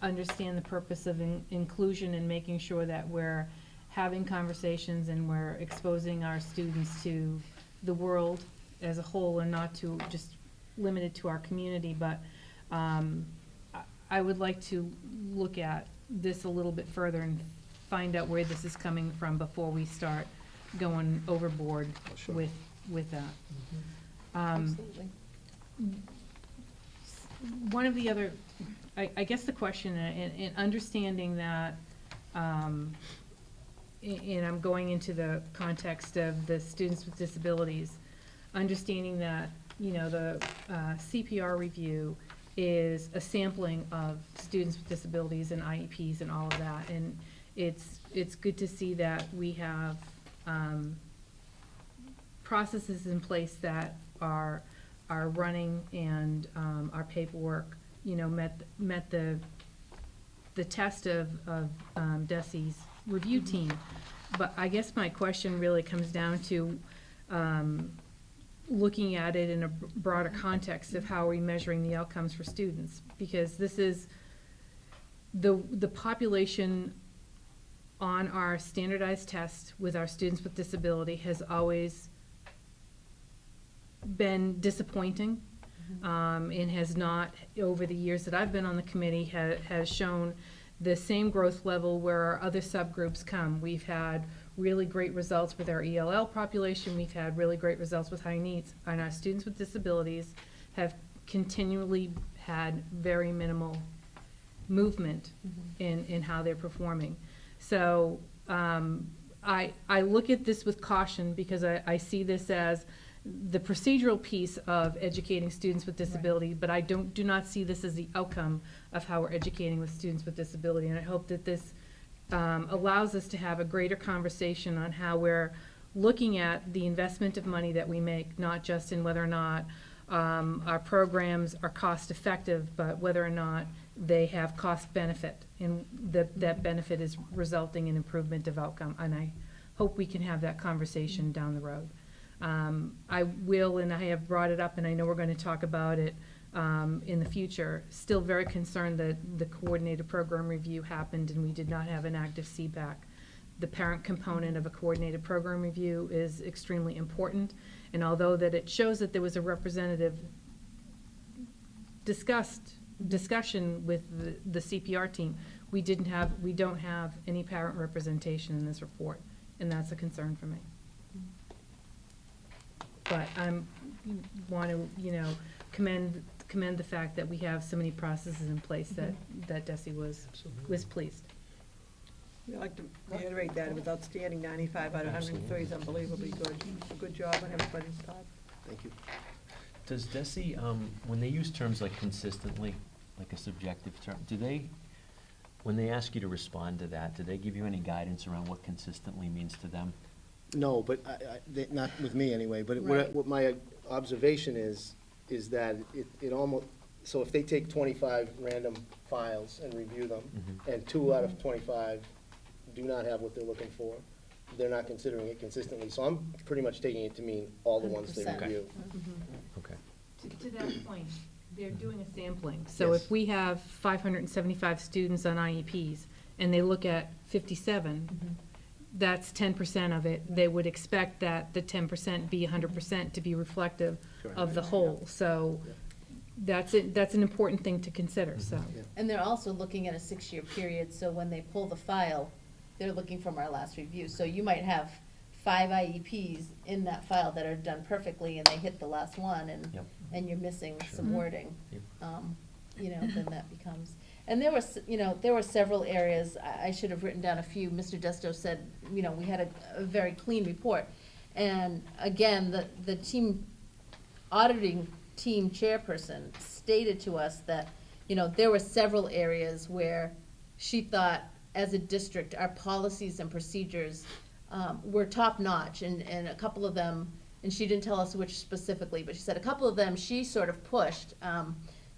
understand the purpose of inclusion and making sure that we're having conversations and we're exposing our students to the world as a whole and not to just limited to our community, but I would like to look at this a little bit further and find out where this is coming from before we start going overboard with that. Absolutely. One of the other, I guess the question, in understanding that, and I'm going into the context of the students with disabilities, understanding that, the CPR review is a sampling of students with disabilities and IEPs and all of that, and it's good to see that we have processes in place that are running and our paperwork, met the test of DESE's review team. But I guess my question really comes down to looking at it in a broader context of how are we measuring the outcomes for students, because this is the population on our standardized test with our students with disability has always been disappointing, and has not, over the years that I've been on the committee, has shown the same growth level where our other subgroups come. We've had really great results with our ELL population, we've had really great results with high needs, and our students with disabilities have continually had very minimal movement in how they're performing. So I look at this with caution because I see this as the procedural piece of educating students with disability, but I do not see this as the outcome of how we're educating with students with disability. And I hope that this allows us to have a greater conversation on how we're looking at the investment of money that we make, not just in whether or not our programs are cost effective, but whether or not they have cost benefit, and that benefit is resulting in improvement of outcome. And I hope we can have that conversation down the road. I will, and I have brought it up, and I know we're going to talk about it in the future, still very concerned that the coordinated program review happened and we did not have an active CBAC. The parent component of a coordinated program review is extremely important, and although that it shows that there was a representative discussion with the CPR team, we don't have any parent representation in this report, and that's a concern for me. But want to, commend the fact that we have so many processes in place that Desi was pleased. I'd like to reiterate that it was outstanding. 95 out of 103 is unbelievably good. Good job on everybody's part. Thank you. Does DESI, when they use terms like consistently, like a subjective term, when they ask you to respond to that, do they give you any guidance around what consistently means to them? No, but not with me anyway, but Right. what my observation is that it almost, so if they take 25 random files and review them, and 2 out of 25 do not have what they're looking for, they're not considering it consistently. So I'm pretty much taking it to mean all the ones they 100%. review. Okay. To that point, they're doing a sampling. So Yes. if we have 575 students on IEPs and they look at 57, that's 10% of it. They would expect that the 10% be 100% to be reflective of the whole. So that's an important thing to consider, so. And they're also looking at a 6-year period, so when they pull the file, they're looking from our last review. So you might have 5 IEPs in that file that are done perfectly, and they hit the last one, and you're missing some wording. Yep. Then that becomes, and there were several areas, I should have written down a few. Mr. Desto said, we had a very clean report. And again, the auditing team chairperson stated to us that, there were several areas where she thought, as a district, our policies and procedures were top-notch, and a couple of them, and she didn't tell us which specifically, but she said a couple of them she sort of pushed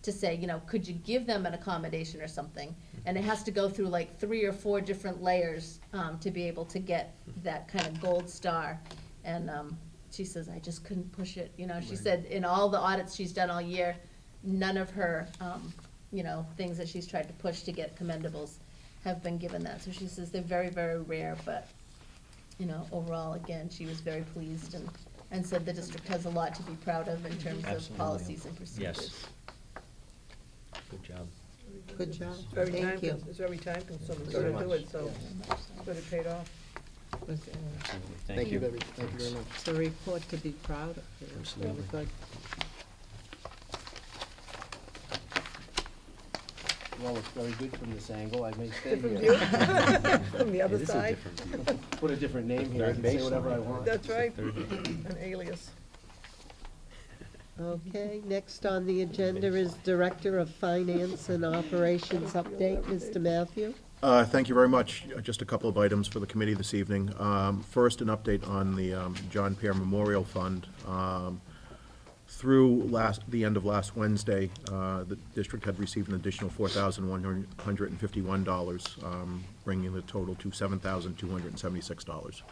to say, could you give them an accommodation or something? And it has to go through like 3 or 4 different layers to be able to get that kind of gold star. And she says, I just couldn't push it. She said in all the audits she's done all year, none of her, things that she's tried to push to get commendables have been given that. So she says they're very, very rare, but, overall, again, she was very pleased and said the district has a lot to be proud of in terms of Absolutely. policies and procedures. Yes. Good job. Good job. It's very Thank you. It's very time consuming Very to do much. it, so but it paid off. Absolutely. Thank you very much. It's a report to be proud of. It's really Absolutely. good. Well, it's very good from this angle. I may stay Different here. view from the other It is a side. different view. Put a different name here. I can say whatever I want. That's right, Third view. an alias. Okay, next on the agenda is Director of Finance and Operations update, Mr. Matthew. Thank you very much. Just a couple of items for the committee this evening. First, an update on the John Pear Memorial Fund. Through the end of last Wednesday, the district had received an additional $4,151, bringing the total to $7,276.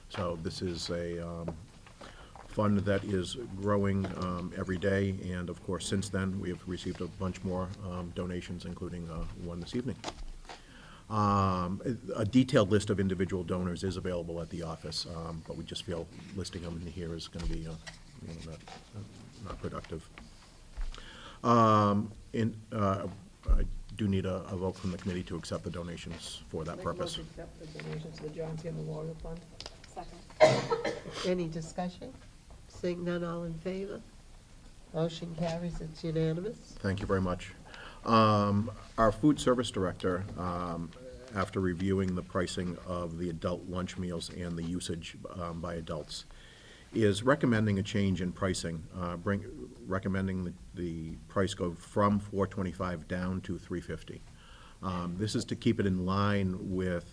So this is a fund that is growing every day, and of course, since then, we have received a bunch more donations, including one this evening. A detailed list of individual donors is available at the office, but we just feel listing them in here is going to be not productive. I do need a vote from the committee to accept the donations for that Make a purpose. motion to accept the donations to the John Taylor Memorial Fund. Second. Any discussion? Seeing none, all in favor? Motion carries, it's unanimous. Thank you very much. Our food service director, after reviewing the pricing of the adult lunch meals and the usage by adults, is recommending a change in pricing, recommending the price go from $4.25 down to $3.50. This is to keep it in line with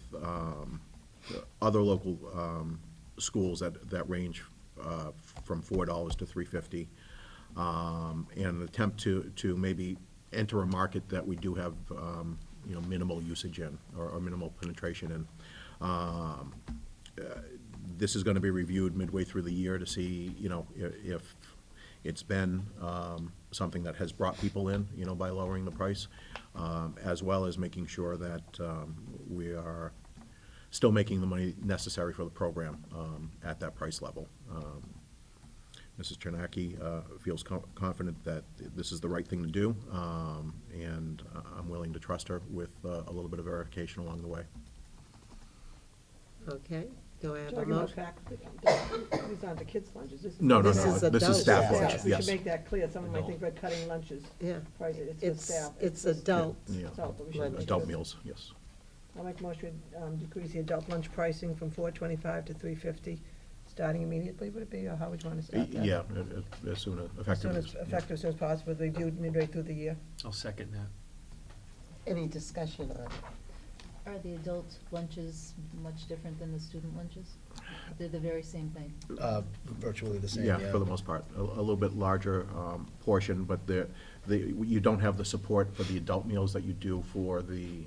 other local schools that range from $4 to $3.50, and an attempt to maybe enter a market that we do have minimal usage in or minimal penetration in. This is going to be reviewed midway through the year to see, if it's been something that has brought people in, by lowering the price, as well as making sure that we are still making the money necessary for the program at that price level. Mrs. Chernacki feels confident that this is the right thing to do, and I'm willing to trust her with a little bit of verification along the way. Okay, do I have a Talking about motion? faculty, these aren't the kids' lunches. No, This is this is staff adult. lunch, We yes. should make that clear. Someone might think we're cutting lunches. Yeah. Price, it's for staff. It's for- adult. Yeah, Adult, but we should lunch. make adult sure. meals, yes. I'll make a motion to decrease the adult lunch pricing from $4.25 to $3.50, starting immediately, would it be, or how would you want to start that? Yeah, as soon as As soon effective. as, effective as soon as possible, reviewed midway through the year. I'll second that. Any discussion on it? Are the adult lunches much different than the student lunches? They're the very same thing. Virtually the same, Yeah, for the most part. A little bit larger portion, but you don't have the support for the adult meals that you do for the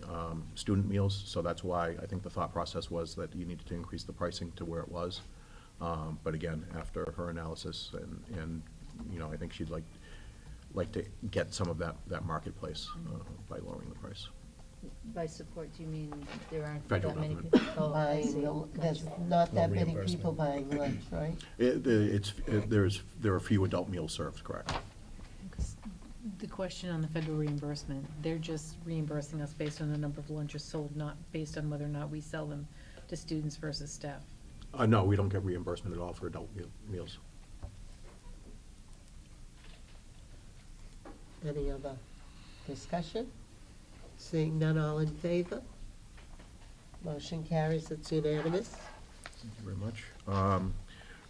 student meals, so that's why I think the thought process was that you needed to increase the pricing to where it was. But again, after her analysis, and I think she'd like to get some of that marketplace by lowering the price. By support, do you mean there aren't Federal that many government. people? Oh, I see. There's Gotcha. not that No many reimbursement. people buying lunch, right? There are few adult meals served, correct? The question on the federal reimbursement, they're just reimbursing us based on the number of lunches sold, not based on whether or not we sell them to students versus staff. No, we don't get reimbursement at all for adult meals. Any other discussion? Seeing none, all in favor? Motion carries, it's unanimous. Thank you very much.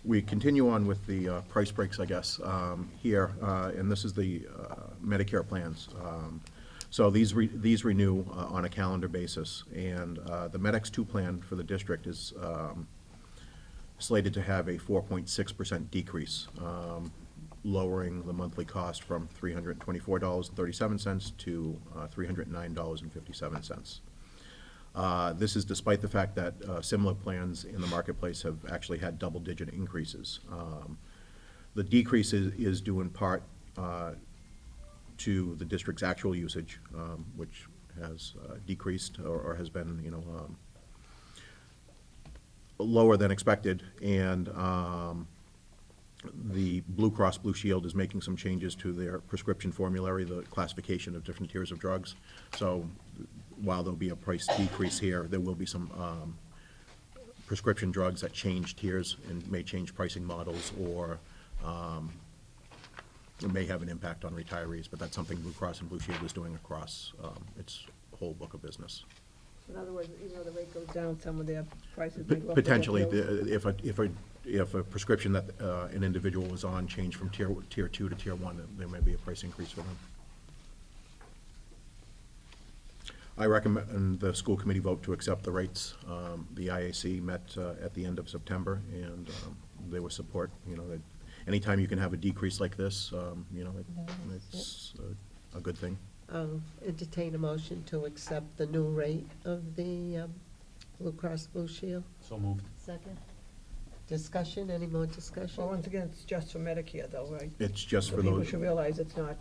We continue on with the price breaks, I guess, here, and this is the Medicare plans. So these renew on a calendar basis, and the MedX 2 plan for the district is slated to have a 4.6% decrease, lowering the monthly cost from $324.37 to $309.57. This is despite the fact that similar plans in the marketplace have actually had double-digit increases. The decrease is due in part to the district's actual usage, which has decreased or has been, lower than expected, and the Blue Cross Blue Shield is making some changes to their prescription formulary, the classification of different tiers of drugs. So while there'll be a price decrease here, there will be some prescription drugs that change tiers and may change pricing models, or it may have an impact on retirees, but that's something Blue Cross and Blue Shield is doing across its whole book of business. In other words, even though the rate goes down, some of their prices may go up. Potentially, if a prescription that an individual was on changed from tier 2 to tier 1, there may be a price increase for them. I recommend the school committee vote to accept the rates. The IAC met at the end of September, and they were support, that anytime you can have a decrease like this, it's a good thing. Entertain a motion to accept the new rate of the Blue Cross Blue Shield. So moved. Second? Discussion, any more discussion? Well, once again, it's just for Medicare though, right? It's just So for people those, should realize it's not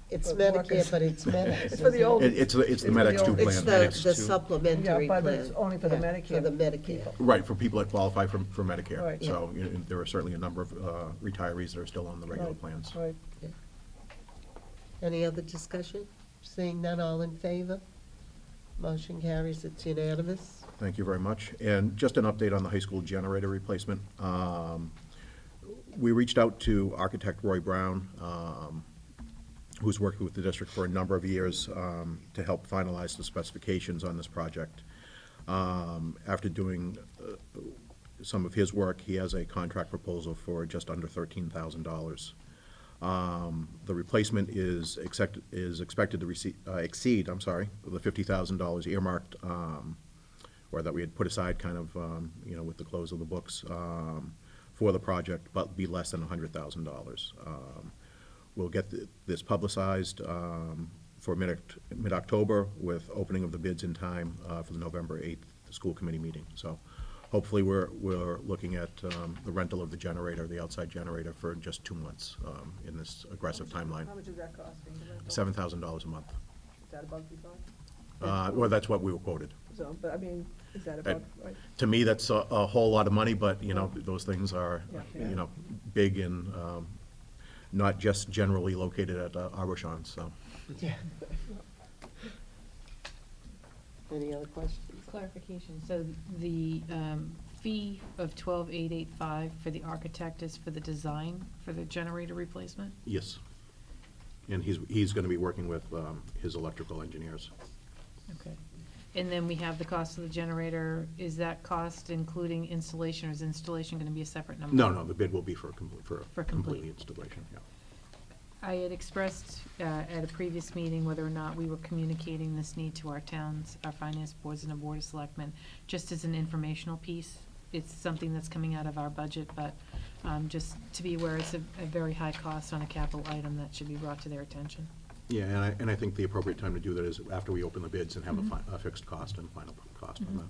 It's for Medicare, workers. but it's Medex. It's for the old. It's the Medex 2 It's plan. the supplementary Yeah, plan. but it's only for the Yeah, Medicare. For the Medicare. people. Right, for people that qualify for Medicare. Right. So there are certainly a number of retirees that are still on the regular Right, plans. Right. Any other discussion? Seeing none, all in favor? Motion carries, it's unanimous. Thank you very much. And just an update on the high school generator replacement. We reached out to architect Roy Brown, who's worked with the district for a number of years to help finalize the specifications on this project. After doing some of his work, he has a contract proposal for just under $13,000. The replacement is expected to exceed, the $50,000 earmarked, or that we had put aside kind of, with the close of the books for the project, but be less than $100,000. We'll get this publicized for mid-October with opening of the bids in time for the November 8th school committee meeting. So hopefully we're looking at the rental of the generator, the outside generator, for just 2 months in this aggressive timeline. How much is that costing? $7,000 a month. Is that above the thought? Well, that's what we were quoted. So, but I mean, is that about right? To me, that's a whole lot of money, but, those things are, Yeah. big and not just generally located at Arbor-Shawn, so. Yeah. Any other questions? Clarification, so the fee of 12,885 for the architect is for the design for the generator replacement? Yes. And he's going to be working with his electrical engineers. Okay. And then we have the cost of the generator. Is that cost including installation, or is installation going to be a separate number? No, the bid will be for complete. complete installation, yeah. I had expressed at a previous meeting whether or not we were communicating this need to our towns, our finance boards, and the Board of Selectmen, just as an informational piece. It's something that's coming out of our budget, but just to be aware, it's a very high cost on a capital item that should be brought to their attention. Yeah, and I think the appropriate time to do that is after we open the bids and have a fixed cost and final cost on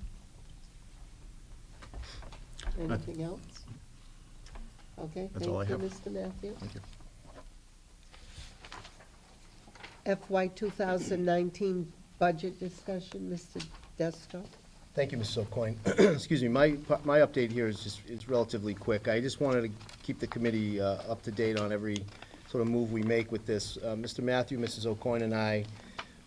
that. Anything else? Okay, That's all I thank you, have. Mr. Matthew. Thank you. FY 2019 budget discussion, Mr. Desto. Thank you, Mrs. O'Coin. Excuse me, my update here is relatively quick. I just wanted to keep the committee up to date on every sort of move we make with this. Mr. Matthew, Mrs. O'Coin, and I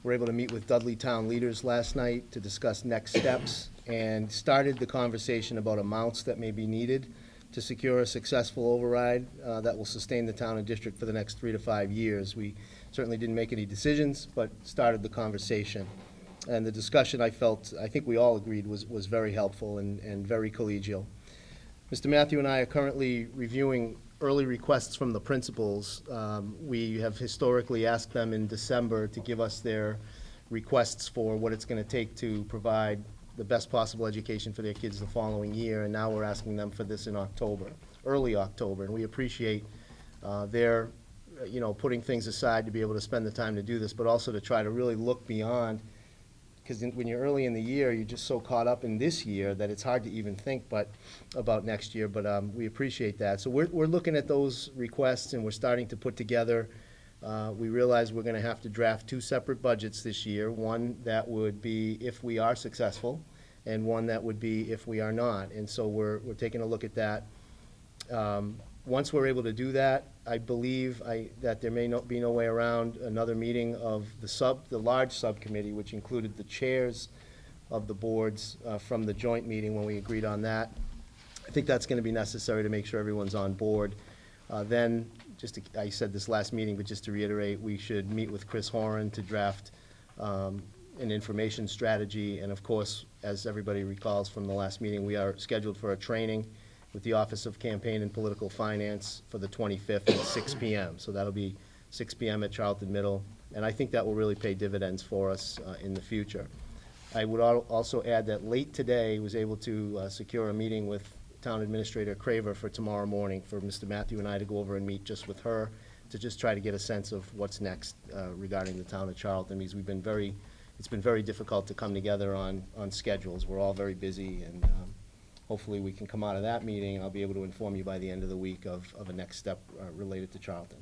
were able to meet with Dudley Town leaders last night to discuss next steps and started the conversation about amounts that may be needed to secure a successful override that will sustain the town and district for the next 3 to 5 years. We certainly didn't make any decisions, but started the conversation. And the discussion, I think we all agreed, was very helpful and very collegial. Mr. Matthew and I are currently reviewing early requests from the principals. We have historically asked them in December to give us their requests for what it's going to take to provide the best possible education for their kids the following year, and now we're asking them for this in October, early October, and we appreciate their putting things aside to be able to spend the time to do this, but also to try to really look beyond, because when you're early in the year, you're just so caught up in this year that it's hard to even think about next year, but we appreciate that. So we're looking at those requests, and we're starting to put together, we realize we're going to have to draft 2 separate budgets this year, one that would be if we are successful, and one that would be if we are not, and so we're taking a look at that. Once we're able to do that, I believe that there may be no way around another meeting of the large subcommittee, which included the chairs of the boards from the joint meeting when we agreed on that. I think that's going to be necessary to make sure everyone's on board. Then, I said this last meeting, but just to reiterate, we should meet with Chris Horan to draft an information strategy. And of course, as everybody recalls from the last meeting, we are scheduled for a training with the Office of Campaign and Political Finance for the 25th at 6 p.m. So that'll be 6 p.m. at Charlton Middle, and I think that will really pay dividends for us in the future. I would also add that late today, was able to secure a meeting with Town Administrator Craver for tomorrow morning for Mr. Matthew and I to go over and meet just with her to just try to get a sense of what's next regarding the town of Charlton, because it's been very difficult to come together on schedules. We're all very busy, and hopefully we can come out of that meeting, and I'll be able to inform you by the end of the week of a next step related to Charlton.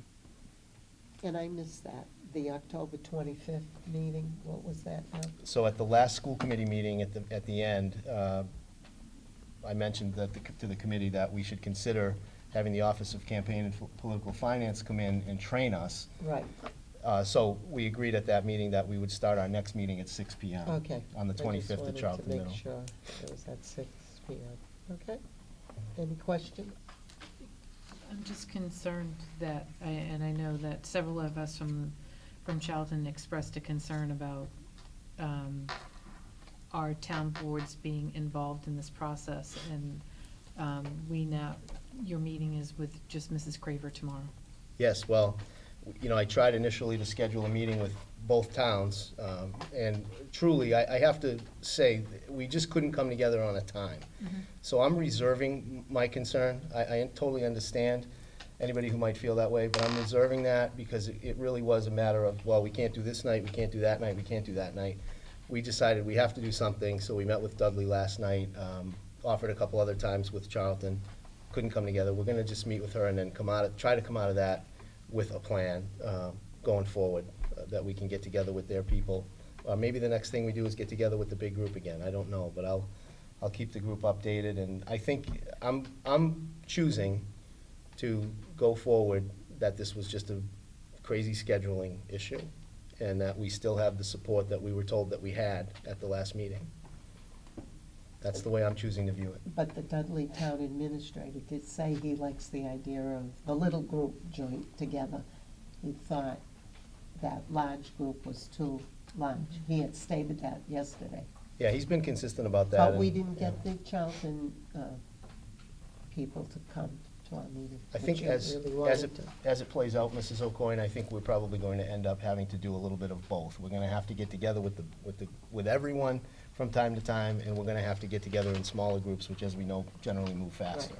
And I missed that. the October 25th meeting? What was that now? So at the last school committee meeting at the end, I mentioned that to the committee that we should consider having the Office of Campaign and Political Finance come in and train us. Right, So we agreed at that meeting that we would start our next meeting at 6 PM. okay. On the I just 25th wanted at to Charlton Middle. make sure it was at 6 PM. Okay. Any questions? I'm just concerned that, and I know that several of us from Charlton expressed a concern about our town boards being involved in this process, and your meeting is with just Mrs. Craver tomorrow. Yes, well, I tried initially to schedule a meeting with both towns, and truly, I have to say, we just couldn't come together on a time. So I'm reserving my concern. I totally understand anybody who might feel that way, but I'm reserving that because it really was a matter of, well, we can't do this night, we can't do that night, we can't do that night. We decided we have to do something, so we met with Dudley last night, offered a couple other times with Charlton, couldn't come together. We're gonna just meet with her and then try to come out of that with a plan going forward, that we can get together with their people. Maybe the next thing we do is get together with the big group again, I don't know, but I'll keep the group updated, and I think I'm choosing to go forward that this was just a crazy scheduling issue, and that we still have the support that we were told that we had at the last meeting. That's the way I'm choosing to view it. But the Dudley Town Administrator did say he likes the idea of the little group joint together. He thought that large group was too large. He had stated that yesterday. Yeah, he's been consistent about that. But we and, didn't yeah. get the Charlton people to come to our meeting. I think which I as really it, wanted to. as it plays out, Mrs. O'Coin, I think we're probably going to end up having to do a little bit of both. We're gonna have to get together with everyone from time to time, and we're gonna have to get together in smaller groups, which, as we know, generally move faster.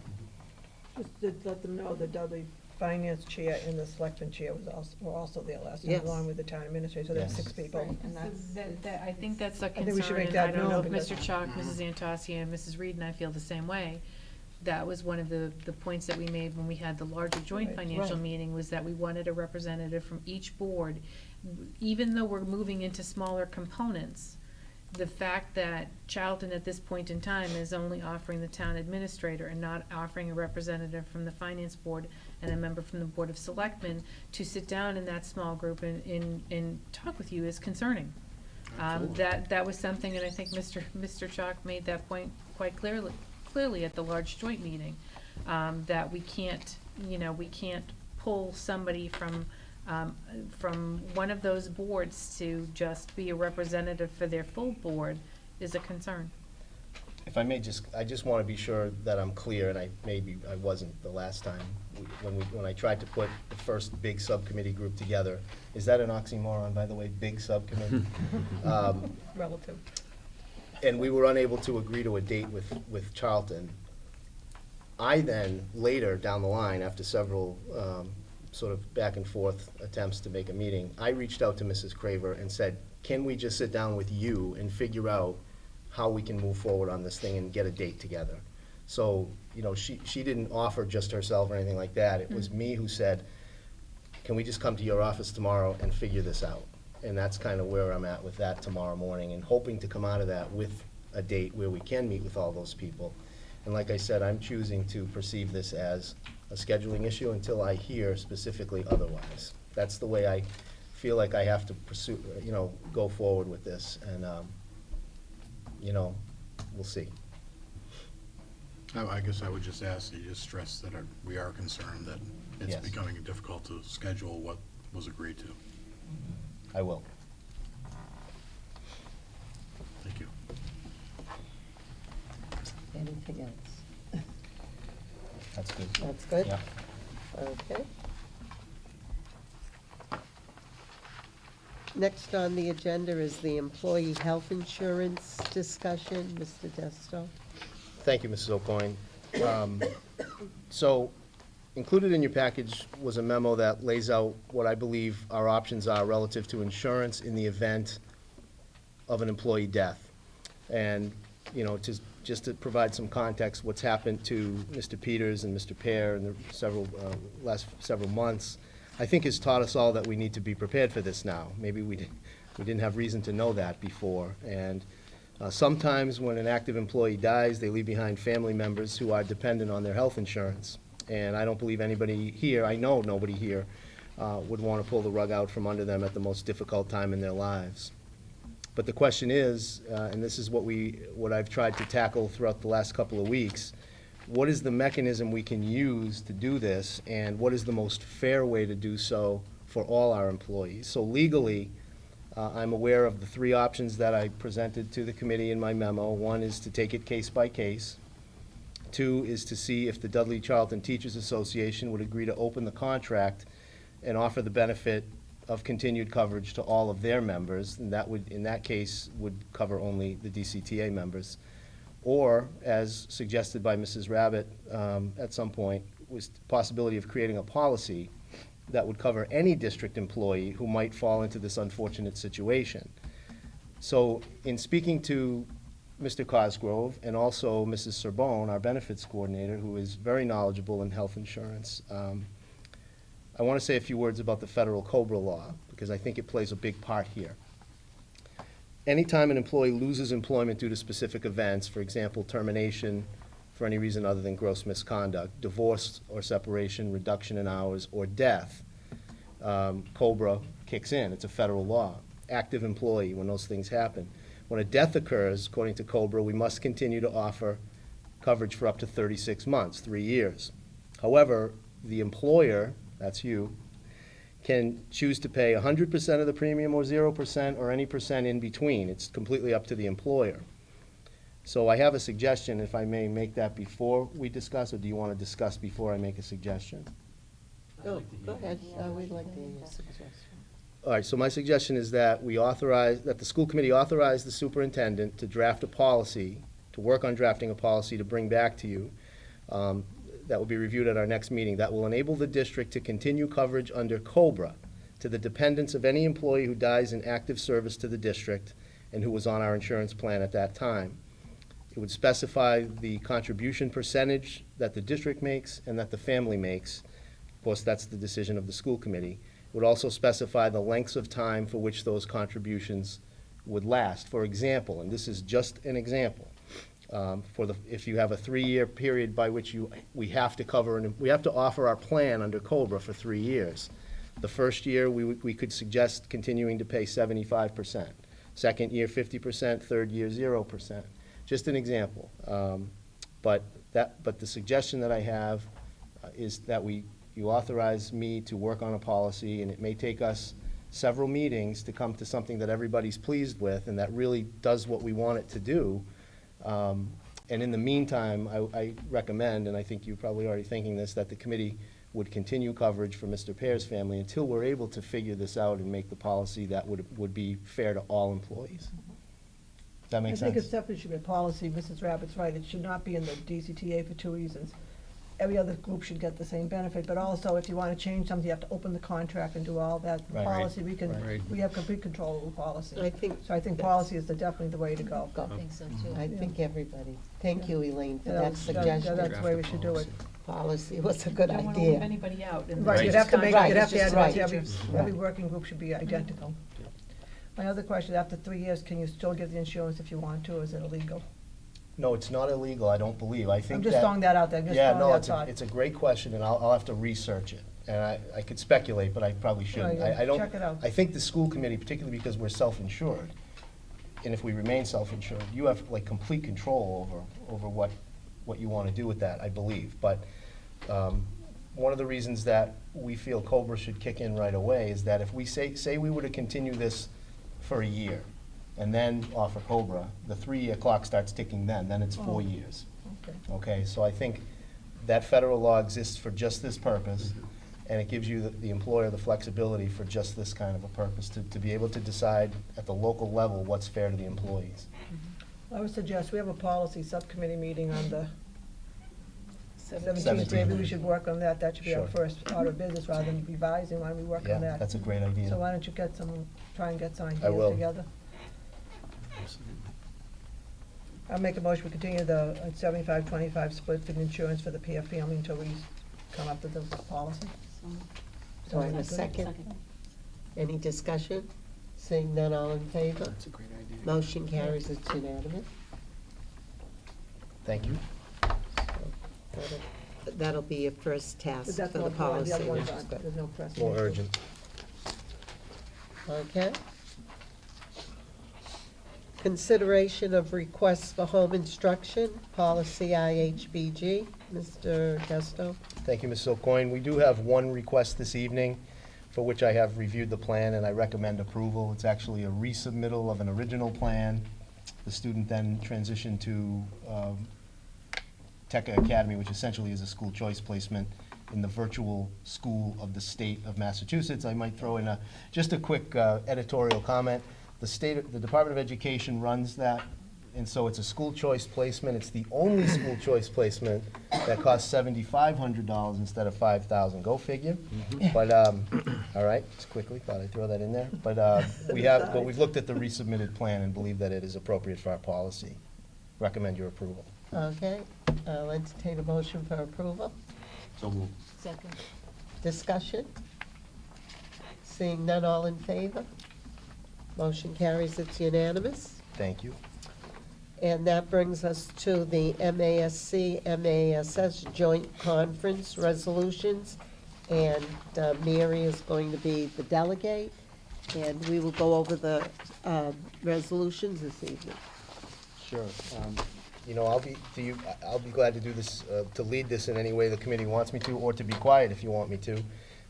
Just to let them know, the Dudley Finance Chair and the Selectman Chair were also there last Yes. time, along with the Town Administrator, so that's Yes. 6 people. And I think that's a think we should concern, make and that I don't know if known because- Mr. Chalk, Mrs. Antosia, and Mrs. Reed and I feel the same way. That was one of the points that we made when we had the larger joint Right. financial Right. meeting, was that we wanted a representative from each board. Even though we're moving into smaller components, the fact that Charlton at this point in time is only offering the town administrator and not offering a representative from the finance board and a member from the Board of Selectmen to sit down in that small group and talk with you is concerning. That was something, and I think Mr. Chalk made that point quite clearly at the large joint meeting, that we can't pull somebody from one of those boards to just be a representative for their full board is a concern. If I may I just want to be sure that I'm clear, and maybe I wasn't the last time, when I tried to put the first big subcommittee group together. Is that an oxymoron, by the way, big subcommittee? Relative. And we were unable to agree to a date with Charlton. I then, later down the line, after several sort of back and forth attempts to make a meeting, I reached out to Mrs. Craver and said, can we just sit down with you and figure out how we can move forward on this thing and get a date together? So, she didn't offer just herself or anything like that. It was me who said, can we just come to your office tomorrow and figure this out? And that's kind of where I'm at with that tomorrow morning, and hoping to come out of that with a date where we can meet with all those people. And like I said, I'm choosing to perceive this as a scheduling issue until I hear specifically otherwise. That's the way I feel like I have to pursue, go forward with this, and, we'll see. I guess I would just ask that you just stress that we are concerned that it's Yes. becoming difficult to schedule what was agreed to. I will. Thank you. Anything else? That's good. That's good? Yeah. Okay. Next on the agenda is the employee health insurance discussion. Mr. Desto. Thank you, Mrs. O'Coin. So, included in your package was a memo that lays out what I believe our options are relative to insurance in the event of an employee death. And, just to provide some context, what's happened to Mr. Peters and Mr. Pear in the last several months, I think has taught us all that we need to be prepared for this now. Maybe we didn't have reason to know that before. And sometimes when an active employee dies, they leave behind family members who are dependent on their health insurance. And I don't believe anybody here, I know nobody here, would want to pull the rug out from under them at the most difficult time in their lives. But the question is, and this is what I've tried to tackle throughout the last couple of weeks, what is the mechanism we can use to do this, and what is the most fair way to do so for all our employees? So legally, I'm aware of the three options that I presented to the committee in my memo. One is to take it case by case. Two is to see if the Dudley-Charlton Teachers Association would agree to open the contract and offer the benefit of continued coverage to all of their members, and that would, in that case, would cover only the DCTA members. Or, as suggested by Mrs. Rabbit at some point, was the possibility of creating a policy that would cover any district employee who might fall into this unfortunate situation. So, in speaking to Mr. Cosgrove and also Mrs. Sorbonne, our benefits coordinator, who is very knowledgeable in health insurance, I want to say a few words about the federal COBRA law, because I think it plays a big part here. Anytime an employee loses employment due to specific events, for example, termination for any reason other than gross misconduct, divorce or separation, reduction in hours, or death, COBRA kicks in. It's a federal law. Active employee when those things happen. When a death occurs, according to COBRA, we must continue to offer coverage for up to 36 months, 3 years. However, the employer, that's you, can choose to pay 100% of the premium or 0% or any percent in between. It's completely up to the employer. So I have a suggestion, if I may make that before we discuss, or do you want to discuss before I make a suggestion? Go ahead, we'd like to hear your suggestion. All right, so my suggestion is that that the school committee authorize the superintendent to draft a policy, to work on drafting a policy to bring back to you, that will be reviewed at our next meeting, that will enable the district to continue coverage under COBRA to the dependents of any employee who dies in active service to the district and who was on our insurance plan at that time. It would specify the contribution percentage that the district makes and that the family makes. Of course, that's the decision of the school committee. It would also specify the lengths of time for which those contributions would last. For example, and this is just an example, if you have a 3-year period by which we have to cover and we have to offer our plan under COBRA for 3 years. The first year we could suggest continuing to pay 75%. Second year 50%. Third year 0%. Just an example. But the suggestion that I have is that you authorize me to work on a policy, and it may take us several meetings to come to something that everybody's pleased with and that really does what we want it to do. And in the meantime, I recommend, and I think you're probably already thinking this, that the committee would continue coverage for Mr. Pear's family until we're able to figure this out and make the policy that would be fair to all employees. Does that make sense? I think it's definitely should be a policy. Mrs. Rabbit's right. It should not be in the DCTA for 2 reasons. Every other group should get the same benefit, but also if you want to change something, you have to open the contract and do all that. Right. Policy, we have complete control of the policy. So I think policy is definitely the way to go. I think so too. I think everybody, thank you, Elaine, for Yeah, that suggestion. that's the way we should do it. Policy was a good Don't want to leave idea. anybody out. Right, you'd have to make, Right. you'd have to Just add, right. every working group should be identical. My other question, after 3 years, can you still give the insurance if you want to, or is it illegal? No, it's not illegal, I don't believe. I think I'm just throwing that out there, just Yeah, throwing no, that thought. it's a great question, and I'll have to research it. And I could speculate, but I probably shouldn't. Yeah, I don't. check it out. I think the school committee, particularly because we're self-insured, and if we remain self-insured, you have like complete control over what you want to do with that, I believe. But one of the reasons that we feel COBRA should kick in right away is that if we say we were to continue this for a year and then offer COBRA, the 3-year clock starts ticking then it's 4 years. Okay. Okay, so I think that federal law exists for just this purpose, and it gives you, the employer, the flexibility for just this kind of a purpose, to be able to decide at the local level what's fair to the employees. I would suggest, we have a policy subcommittee meeting on the 17th. 17th. Maybe we should work on that. That should be our Sure. first order of business, rather than revising. Why don't we work on that? That's a great idea. So why don't you try and get some I ideas will. together? I'll make a motion, we continue the 75-25 split for the insurance for the Pear family until we come up with the policy. Do I have a second? Any discussion? Seeing none, all in favor? That's a great idea. Motion carries, it's unanimous. Thank you. That'll be your first But task that's for the not, the policy, other which ones is aren't, good. there's no press. More urgent. Okay. Consideration of requests for home instruction, policy IHBG. Mr. Gesto. Thank you, Ms. O'Coin. We do have one request this evening for which I have reviewed the plan and I recommend approval. It's actually a resubmittal of an original plan. The student then transitioned to Tech Academy, which essentially is a school choice placement in the virtual school of the state of Massachusetts. I might throw in just a quick editorial comment. The Department of Education runs that, and so it's a school choice placement. It's the only school choice placement that costs $7,500 instead of $5,000. Go figure. But, all right, just quickly, thought I'd throw that in there. But we've looked at the resubmitted plan and believe that it is appropriate for our policy. Recommend your approval. Okay, I'll entertain a motion for approval. So moved. Second. Discussion? Seeing none, all in favor? Motion carries, it's unanimous. Thank you. And that brings us to the MASC-MASS Joint Conference resolutions. And Mary is going to be the delegate, and we will go over the resolutions this evening. Sure. I'll be glad to do this, to lead this in any way the committee wants me to, or to be quiet if you want me to.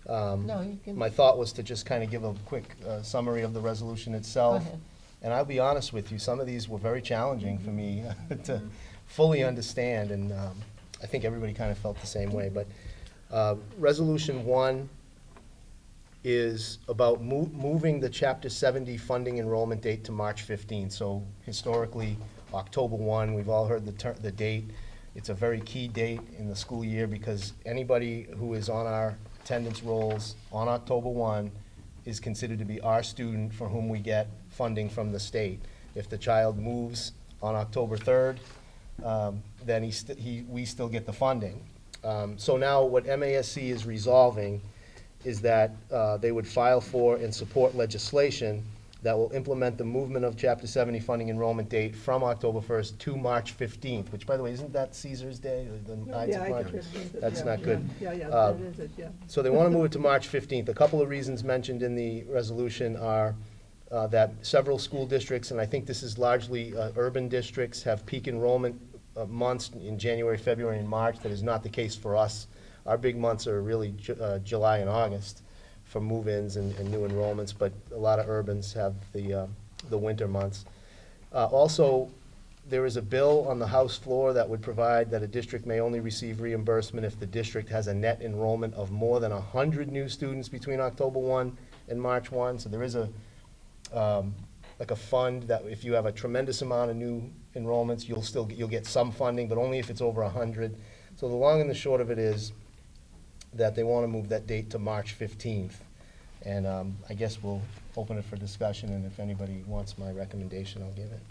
No, you can. My thought was to just kind of give a quick summary of the resolution itself. Go ahead. And I'll be honest with you, some of these were very challenging for me to fully understand, and I think everybody kind of felt the same way. But Resolution 1 is about moving the Chapter 70 funding enrollment date to March 15. So historically, October 1, we've all heard the date. It's a very key date in the school year because anybody who is on our attendance rolls on October 1 is considered to be our student for whom we get funding from the state. If the child moves on October 3rd, then we still get the funding. So now what MASC is resolving is that they would file for and support legislation that will implement the movement of Chapter 70 funding enrollment date from October 1st to March 15th, which, by the way, isn't that Caesar's Day, the Ides of March? That's not good. Yeah, that is it, yeah. So they want to move it to March 15th. A couple of reasons mentioned in the resolution are that several school districts, and I think this is largely urban districts, have peak enrollment months in January, February, and March. That is not the case for us. Our big months are really July and August for move-ins and new enrollments, but a lot of urbans have the winter months. Also, there is a bill on the House floor that would provide that a district may only receive reimbursement if the district has a net enrollment of more than 100 new students between October 1 and March 1. So there is like a fund that if you have a tremendous amount of new enrollments, you'll get some funding, but only if it's over 100. So the long and the short of it is that they want to move that date to March 15th. And I guess we'll open it for discussion, and if anybody wants my recommendation, I'll give it.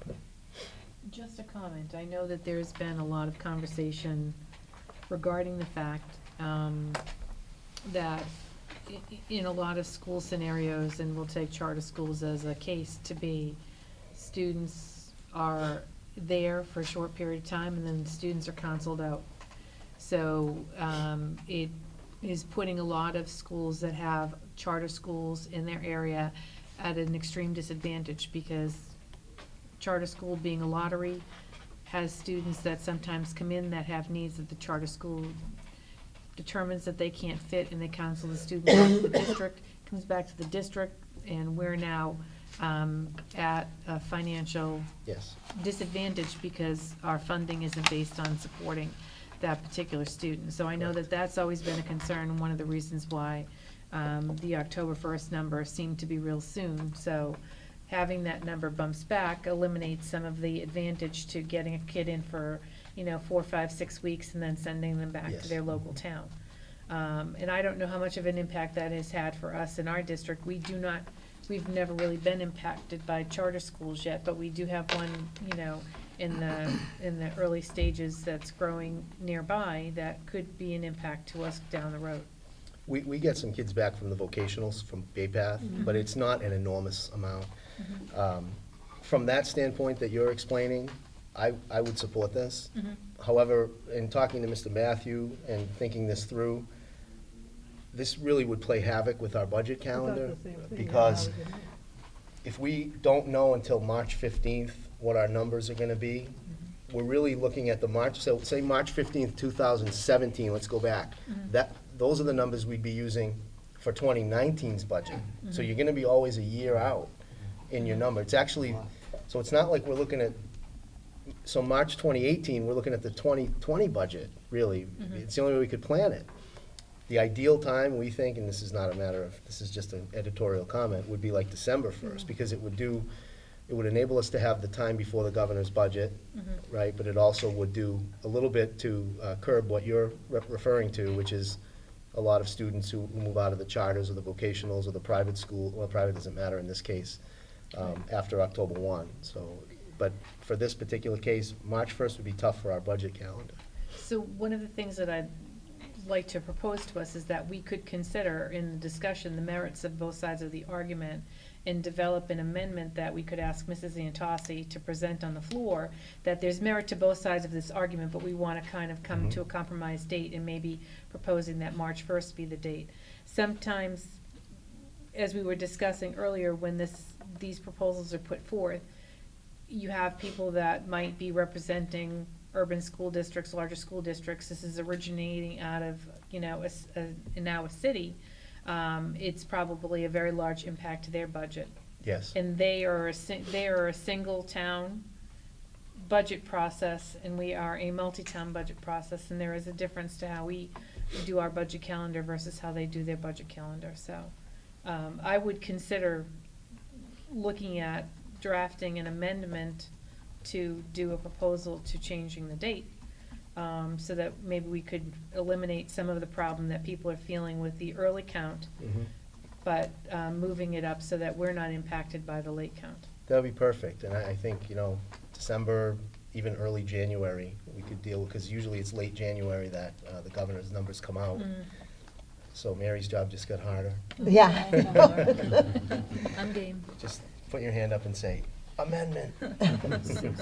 Just a comment. I know that there's been a lot of conversation regarding the fact that in a lot of school scenarios, and we'll take charter schools as a case to be, students are there for a short period of time and then students are canceled out. So it is putting a lot of schools that have charter schools in their area at an extreme disadvantage because charter school being a lottery has students that sometimes come in that have needs that the charter school determines that they can't fit and they cancel the student out of the district, comes back to the district, and we're now at a financial disadvantage because our funding isn't based on supporting that particular student. So I know that that's always been a concern, and one of the reasons why the October 1st number seemed to be real soon. So having that number bumps back eliminates some of the advantage to getting a kid in for 4, 5, 6 weeks and then sending them back to their local town. And I don't know how much of an impact that has had for us in our district. We've never really been impacted by charter schools yet, but we do have one, in the early stages that's growing nearby that could be an impact to us down the road. we get some kids back from the vocationals, from Bay Path, but it's not an enormous amount. From that standpoint that you're explaining, I would support this. However, in talking to Mr. Matthew and thinking this through, this really would play havoc with our budget calendar, the same thing, because yeah. if we don't know until March 15th what our numbers are gonna be, we're really looking at the March, so say March 15th, 2017, let's go back. Those are the numbers we'd be using for 2019's budget. So you're gonna be always a year out in your number. It's actually, so it's not like we're looking at, so March 2018, we're looking at the 2020 budget, really. It's the only way we could plan it. The ideal time, we think, and this is not a matter of, this is just an editorial comment, would be like December 1st, because it would enable us to have the time before the governor's budget, right? But it also would do a little bit to curb what you're referring to, which is a lot of students who move out of the charters or the vocationals or the private school, well, private doesn't matter in this case, after October 1. So, but for this particular case, March 1st would be tough for our budget calendar. So one of the things that I'd like to propose to us is that we could consider in the discussion the merits of both sides of the argument and develop an amendment that we could ask Mrs. Antossi to present on the floor, that there's merit to both sides of this argument, but we want to kind of come to a compromise date and maybe proposing that March 1st be the date. Sometimes, as we were discussing earlier, when these proposals are put forth, you have people that might be representing urban school districts, larger school districts. This is originating out of, now a city. It's probably a very large impact to their budget. Yes. And they are a single town budget process, and we are a multi-town budget process, and there is a difference to how we do our budget calendar versus how they do their budget calendar. So I would consider looking at drafting an amendment to do a proposal to changing the date, so that maybe we could eliminate some of the problem that people are feeling with the early count, but moving it up so that we're not impacted by the late count. That would be perfect, and I think, December, even early January, we could deal, because usually it's late January that the governor's numbers come out. So Mary's job just got harder. Yeah. I'm game. Just put your hand up and say, amendment.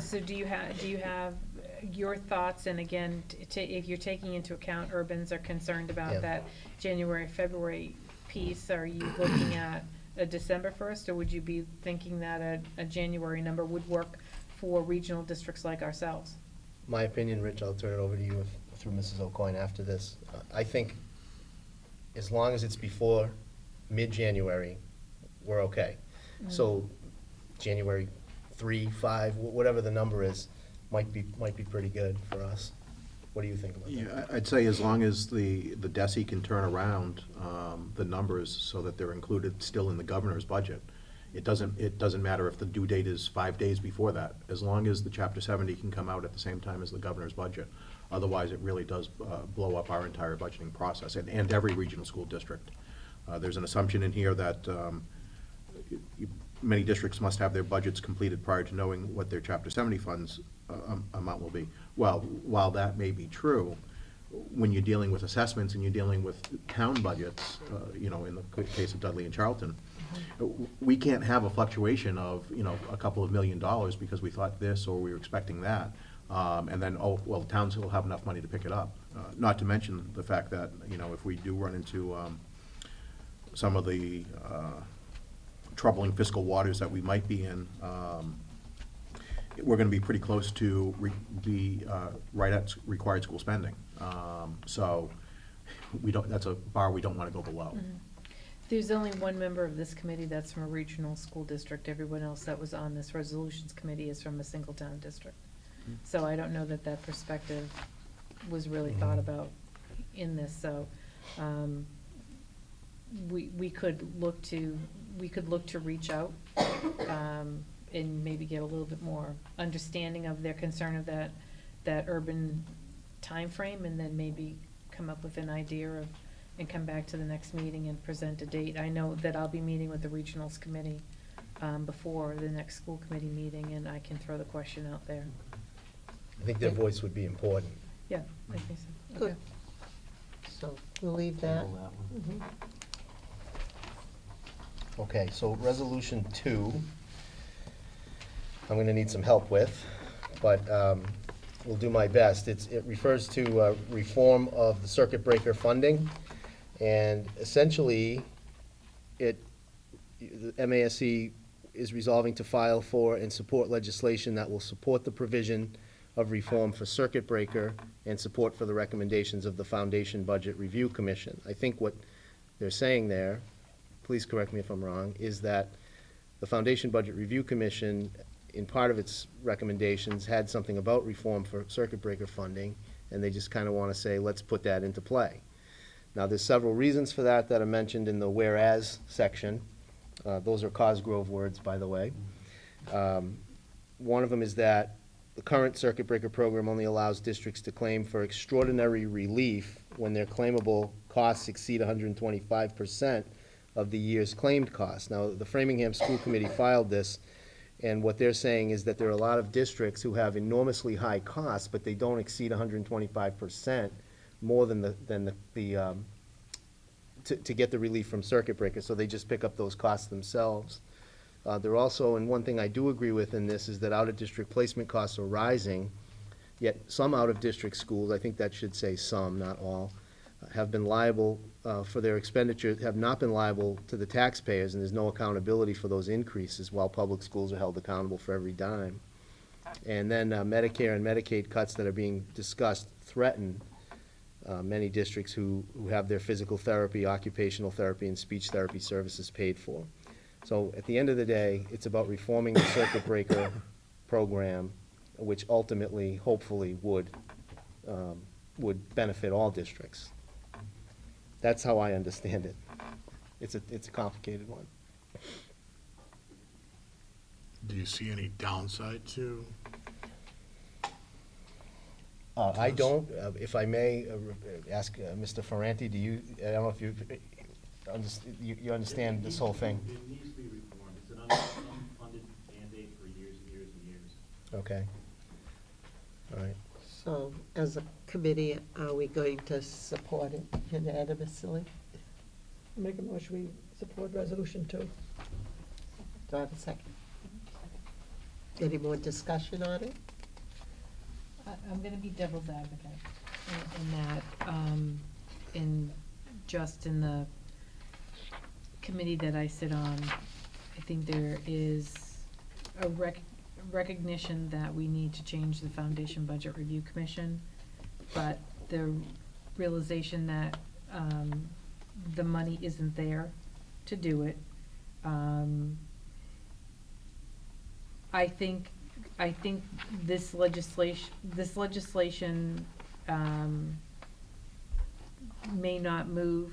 So do you have your thoughts, and again, if you're taking into account urbans are concerned about Yeah. that January, February piece, are you looking at a December 1st, or would you be thinking that a January number would work for regional districts like ourselves? My opinion, Rich, I'll turn it over to you through Mrs. O'Coin after this. I think as long as it's before mid-January, we're okay. So January 3, 5, whatever the number is, might be pretty good for us. What do you think about that? Yeah, I'd say as long as the DESI can turn around the numbers so that they're included still in the governor's budget. It doesn't matter if the due date is 5 days before that, as long as the Chapter 70 can come out at the same time as the governor's budget. Otherwise, it really does blow up our entire budgeting process, and every regional school district. There's an assumption in here that many districts must have their budgets completed prior to knowing what their Chapter 70 funds amount will be. Well, while that may be true, when you're dealing with assessments and you're dealing with town budgets, in the case of Dudley and Charlton, we can't have a fluctuation of, a couple of $1 million because we thought this or we were expecting that. And then, the towns will have enough money to pick it up. Not to mention the fact that, if we do run into some of the troubling fiscal waters that we might be in, we're going to be pretty close to right at required school spending. So that's a bar we don't want to go below. There's only one member of this committee that's from a regional school district. Everyone else that was on this resolutions committee is from a single town district. So I don't know that perspective was really thought about in this. So we could look to reach out and maybe get a little bit more understanding of their concern of that urban timeframe, and then maybe come up with an idea and come back to the next meeting and present a date. I know that I'll be meeting with the regionals committee before the next school committee meeting, and I can throw the question out there. I think their voice would be important. Yeah, I think so. Good. So we'll leave that. Mm-hmm. Okay, so resolution 2, I'm gonna need some help with, but will do my best. It refers to reform of the circuit breaker funding, and essentially, the MASC is resolving to file for and support legislation that will support the provision of reform for circuit breaker and support for the recommendations of the Foundation Budget Review Commission. I think what they're saying there, please correct me if I'm wrong, is that the Foundation Budget Review Commission, in part of its recommendations, had something about reform for circuit breaker funding, and they just kind of want to say, let's put that into play. Now, there's several reasons for that are mentioned in the whereas section. Those are Cosgrove words, by the way. One of them is that the current circuit breaker program only allows districts to claim for extraordinary relief when their claimable costs exceed 125% of the year's claimed costs. Now, the Framingham School Committee filed this, and what they're saying is that there are a lot of districts who have enormously high costs, but they don't exceed 125% more than to get the relief from circuit breakers, so they just pick up those costs themselves. They're also, and one thing I do agree with in this, is that out-of-district placement costs are rising, yet some out-of-district schools, I think that should say some, not all, have been liable for their expenditure, have not been liable to the taxpayers, and there's no accountability for those increases, while public schools are held accountable for every dime. And then Medicare and Medicaid cuts that are being discussed threaten many districts who have their physical therapy, occupational therapy, and speech therapy services paid for. So at the end of the day, it's about reforming the circuit breaker program, which ultimately, hopefully, would benefit all districts. That's how I understand it. It's a complicated one. Do you see any downside to? I don't. If I may ask Mr. Ferranti, do you, I don't know if you understand this whole thing? It needs to be reformed. It's an unfunded mandate for years and years and years. Okay. All right. So as a committee, are we going to support it unanimously? Make a motion, we support resolution 2. Do I have a second? Any more discussion on it? I'm gonna be devil's advocate in that, in the committee that I sit on, I think there is a recognition that we need to change the Foundation Budget Review Commission, but the realization that, the money isn't there to do it. I think this legislation may not move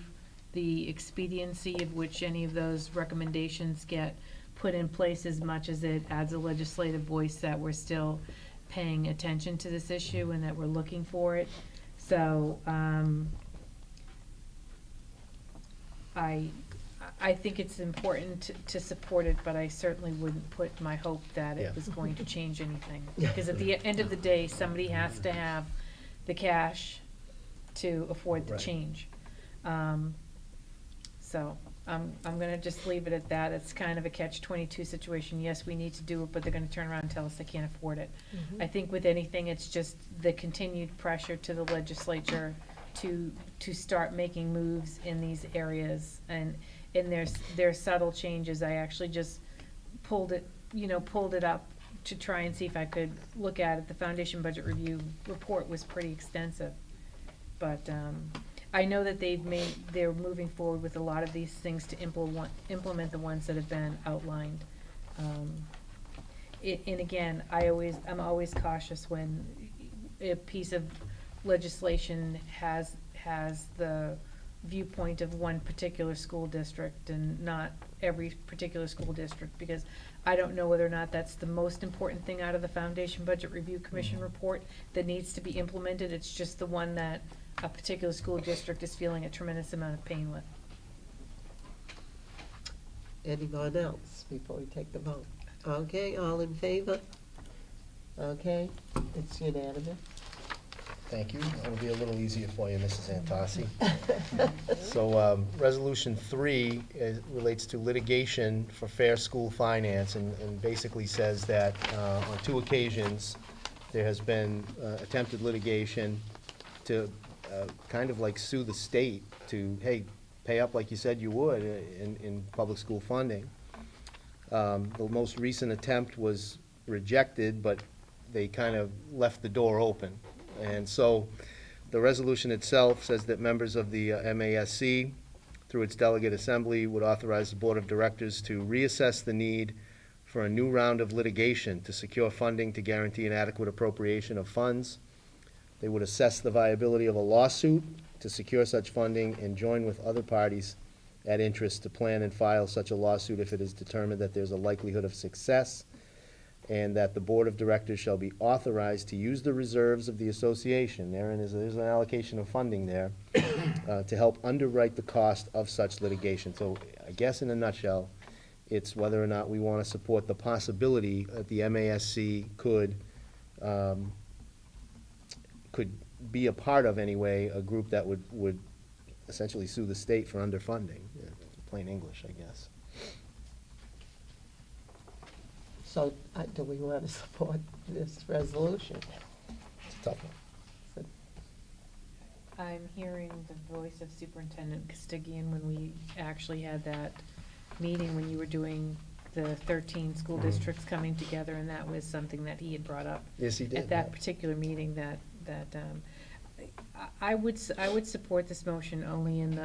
the expediency of which any of those recommendations get put in place as much as it adds a legislative voice that we're still paying attention to this issue and that we're looking for it. So, I think it's important to support it, but I certainly wouldn't put my hope that it was going to change anything. Because at the end of the day, somebody has to have the cash to afford the change. So I'm gonna just leave it at that. It's kind of a catch-22 situation. Yes, we need to do it, but they're gonna turn around and tell us they can't afford it. I think with anything, it's just the continued pressure to the legislature to start making moves in these areas. And there's subtle changes. I actually just pulled it up to try and see if I could look at it. The Foundation Budget Review report was pretty extensive. But I know that they're moving forward with a lot of these things to implement the ones that have been outlined. And again, I'm always cautious when a piece of legislation has the viewpoint of one particular school district and not every particular school district, because I don't know whether or not that's the most important thing out of the Foundation Budget Review Commission report that needs to be implemented. It's just the one that a particular school district is feeling a tremendous amount of pain with. Anyone else before we take the vote? Okay, all in favor? Okay, it's unanimous. Thank you. It'll be a little easier for you, Mrs. Antasi. So, Resolution 3 relates to litigation for fair school finance, and basically says that on 2 occasions, there has been attempted litigation to kind of like sue the state to, hey, pay up like you said you would in public school funding. The most recent attempt was rejected, but they kind of left the door open. And so the resolution itself says that members of the MASC, through its delegate assembly, would authorize the Board of Directors to reassess the need for a new round of litigation to secure funding to guarantee an adequate appropriation of funds. They would assess the viability of a lawsuit to secure such funding and join with other parties at interest to plan and file such a lawsuit if it is determined that there's a likelihood of success, and that the Board of Directors shall be authorized to use the reserves of the association, there's an allocation of funding there, to help underwrite the cost of such litigation. So I guess in a nutshell, it's whether or not we want to support the possibility that the MASC could be a part of, anyway, a group that would essentially sue the state for underfunding, plain English, I guess. So, do we want to support this resolution? It's a tough one. I'm hearing the voice of Superintendent Costigian when we actually had that meeting when you were doing the 13 school districts coming together, and that was something that he had brought up. Yes, he did. At that particular meeting, that I would support this motion only in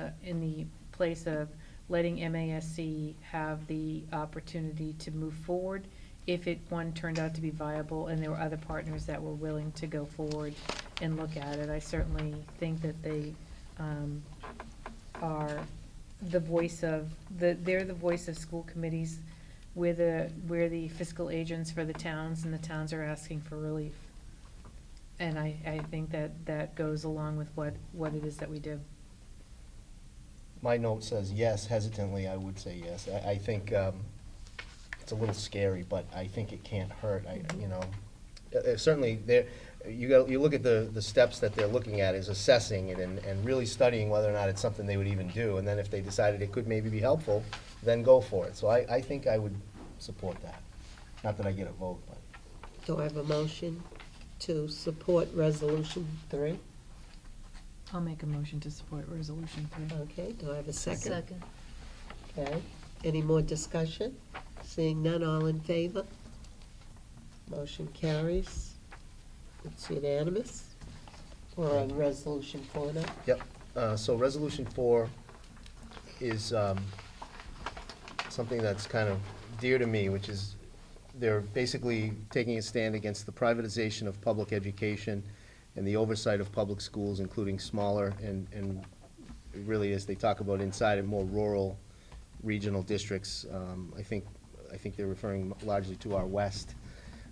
the place of letting MASC have the opportunity to move forward if one turned out to be viable and there were other partners that were willing to go forward and look at it. I certainly think that they are the voice of, they're the voice of school committees. We're the fiscal agents for the towns, and the towns are asking for relief. And I think that goes along with what it is that we do. My note says yes, hesitantly I would say yes. I think it's a little scary, but I think it can't hurt. Certainly, you look at the steps that they're looking at is assessing it and really studying whether or not it's something they would even do. And then if they decided it could maybe be helpful, then go for it. So I think I would support that. Not that I get a vote, but. Do I have a motion to support Resolution 3? I'll make a motion to support Resolution 3. Okay, do I have a second? Second. Okay, any more discussion? Seeing none, all in favor? Motion carries. It's unanimous. We're on Resolution 4 now. Yep, so Resolution 4 is something that's kind of dear to me, which is they're basically taking a stand against the privatization of public education and the oversight of public schools, including smaller and really, as they talk about inside of more rural regional districts. I think they're referring largely to our west.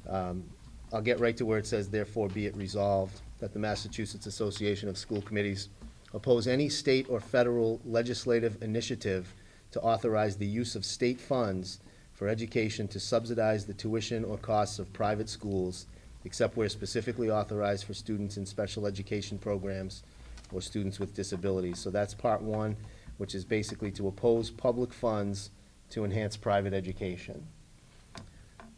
I'll get right to where it says, therefore be it resolved that the Massachusetts Association of School Committees oppose any state or federal legislative initiative to authorize the use of state funds for education to subsidize the tuition or costs of private schools, except where specifically authorized for students in special education programs or students with disabilities. So that's part 1, which is basically to oppose public funds to enhance private education.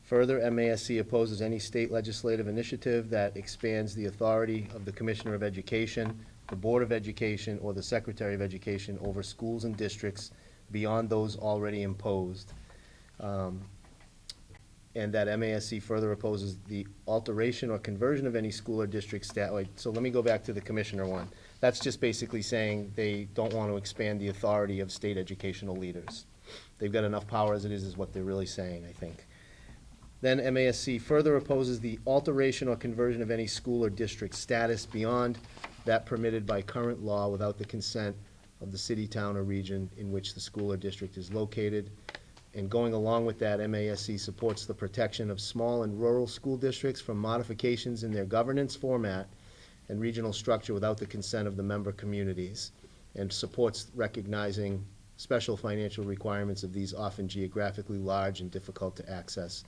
Further, MASC opposes any state legislative initiative that expands the authority of the Commissioner of Education, the Board of Education, or the Secretary of Education over schools and districts beyond those already imposed. And that MASC further opposes the alteration or conversion of any school or district statute. So let me go back to the Commissioner one. That's just basically saying they don't want to expand the authority of state educational leaders. They've got enough power as it is what they're really saying, I think. Then MASC further opposes the alteration or conversion of any school or district status beyond that permitted by current law without the consent of the city, town, or region in which the school or district is located. And going along with that, MASC supports the protection of small and rural school districts from modifications in their governance format and regional structure without the consent of the member communities, and supports recognizing special financial requirements of these often geographically large and difficult to access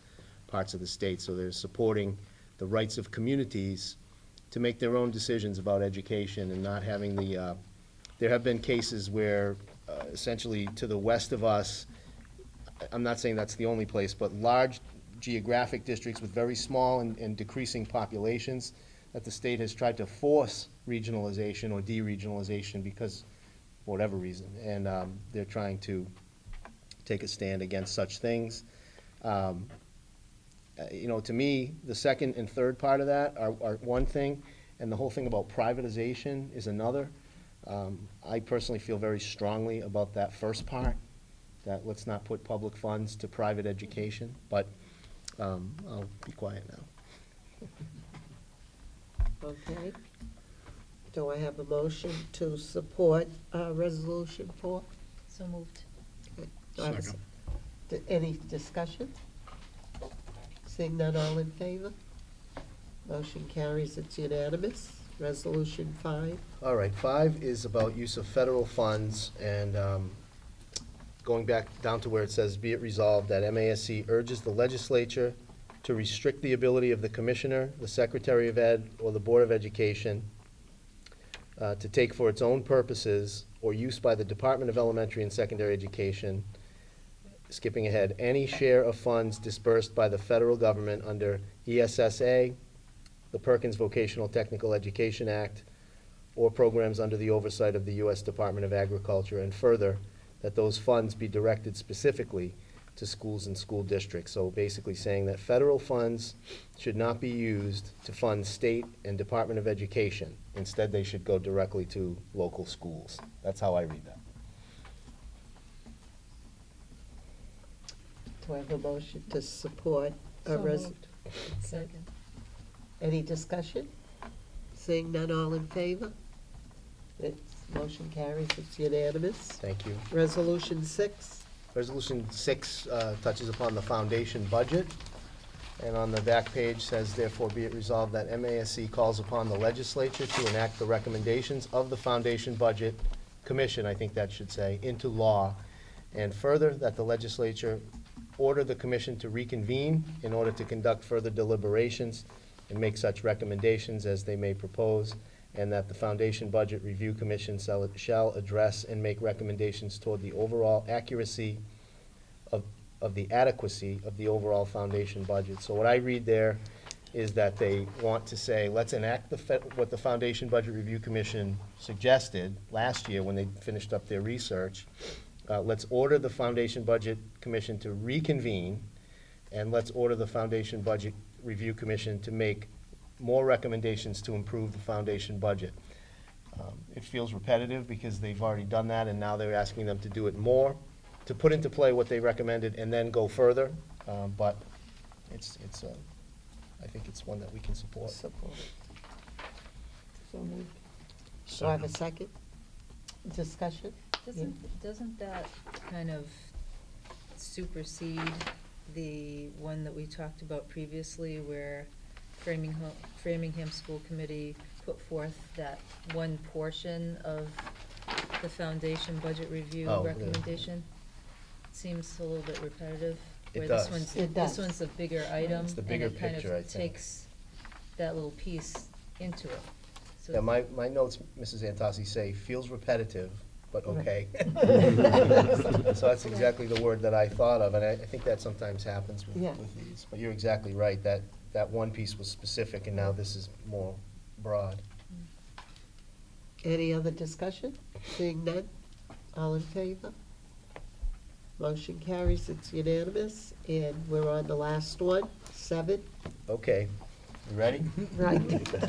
parts of the state. So they're supporting the rights of communities to make their own decisions about education and not having the, there have been cases where essentially to the west of us, I'm not saying that's the only place, but large geographic districts with very small and decreasing populations, that the state has tried to force regionalization or deregionalization because, for whatever reason, and they're trying to take a stand against such things. You know, to me, the second and third part of that are one thing, and the whole thing about privatization is another. I personally feel very strongly about that first part, that let's not put public funds to private education, but I'll be quiet now. Okay. Do I have a motion to support Resolution 4? So moved. Okay. Do I have a Second. Any discussion? Seeing none, all in favor? Motion carries, it's unanimous. Resolution 5. All right, 5 is about use of federal funds, and going back down to where it says, be it resolved that MASC urges the legislature to restrict the ability of the commissioner, the secretary of ed, or the board of education to take for its own purposes or use by the Department of Elementary and Secondary Education, skipping ahead, any share of funds dispersed by the federal government under ESSA, the Perkins Vocational Technical Education Act, or programs under the oversight of the U.S. Department of Agriculture, and further, that those funds be directed specifically to schools and school districts. So basically saying that federal funds should not be used to fund state and Department of Education. Instead, they should go directly to local schools. That's how I read that. Do I have a motion to support a So res? moved. Second. Any discussion? Seeing none, all in favor? It's, motion carries, it's unanimous. Thank you. Resolution 6. Resolution 6 touches upon the foundation budget, and on the back page says, therefore be it resolved that MASC calls upon the legislature to enact the recommendations of the Foundation Budget Commission, I think that should say, into law, and further, that the legislature order the commission to reconvene in order to conduct further deliberations and make such recommendations as they may propose, and that the Foundation Budget Review Commission shall address and make recommendations toward the overall accuracy of the adequacy of the overall foundation budget. So what I read there is that they want to say, let's enact what the Foundation Budget Review Commission suggested last year when they finished up their research. Let's order the Foundation Budget Commission to reconvene, and let's order the Foundation Budget Review Commission to make more recommendations to improve the foundation budget. It feels repetitive because they've already done that, and now they're asking them to do it more, to put into play what they recommended and then go further. But I think it's one that we can support. Support. So moved. Do I have a second? Discussion? Doesn't that kind of supersede the one that we talked about previously where Framingham School Committee put forth that one portion of the foundation budget review Oh, yeah. recommendation? Seems a little bit repetitive. It where does. It does. This one's a bigger item. It's the bigger picture, I And it kind of think. takes that little piece into it. So Yeah, my notes, Mrs. Antossi, say, feels repetitive, but okay. So that's exactly the word that I thought of, and I think that sometimes happens with Yeah. these. But you're exactly right, that one piece was specific, and now this is more broad. Any other discussion? Seeing none, all in favor? Motion carries, it's unanimous, and we're on the last one, 7. Okay, you ready? Right.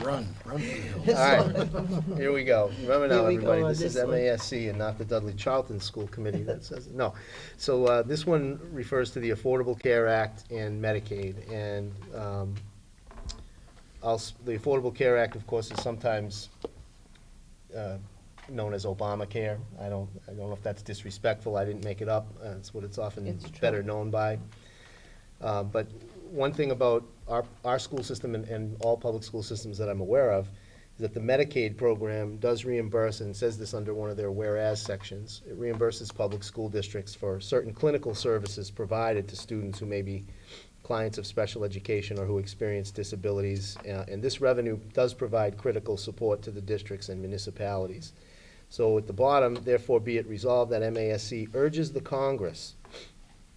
Run for the hills. All right, here we go. Remember now, Here we go everybody, on this is this one. MASC and not the Dudley-Charlton School Committee that says it. No. So this one refers to the Affordable Care Act and Medicaid. And the Affordable Care Act, of course, is sometimes known as Obamacare. I don't know if that's disrespectful. I didn't make it up. It's what it's often It's true. better known by. But one thing about our school system and all public school systems that I'm aware of is that the Medicaid program does reimburse, and it says this under one of their whereas sections, it reimburses public school districts for certain clinical services provided to students who may be clients of special education or who experience disabilities. And this revenue does provide critical support to the districts and municipalities. So at the bottom, therefore be it resolved that MASC urges the Congress,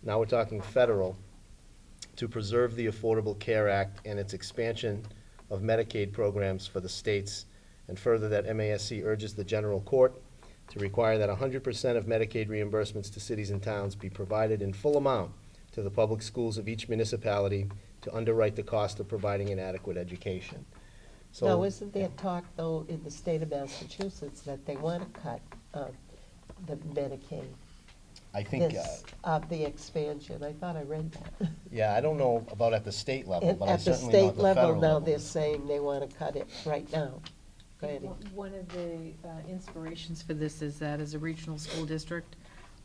now we're talking federal, to preserve the Affordable Care Act and its expansion of Medicaid programs for the states, and further that MASC urges the General Court to require that 100% of Medicaid reimbursements to cities and towns be provided in full amount to the public schools of each municipality to underwrite the cost of providing an adequate education. So, Now, isn't there talk, though, in the state of Massachusetts that they want to cut the Medicaid? I think, The expansion, I thought I read that. yeah, I don't know about at the state level, but I At the certainly know at state the level federal now, level. they're saying they want to cut it right now. Go ahead. One of the inspirations for this is that as a regional school district,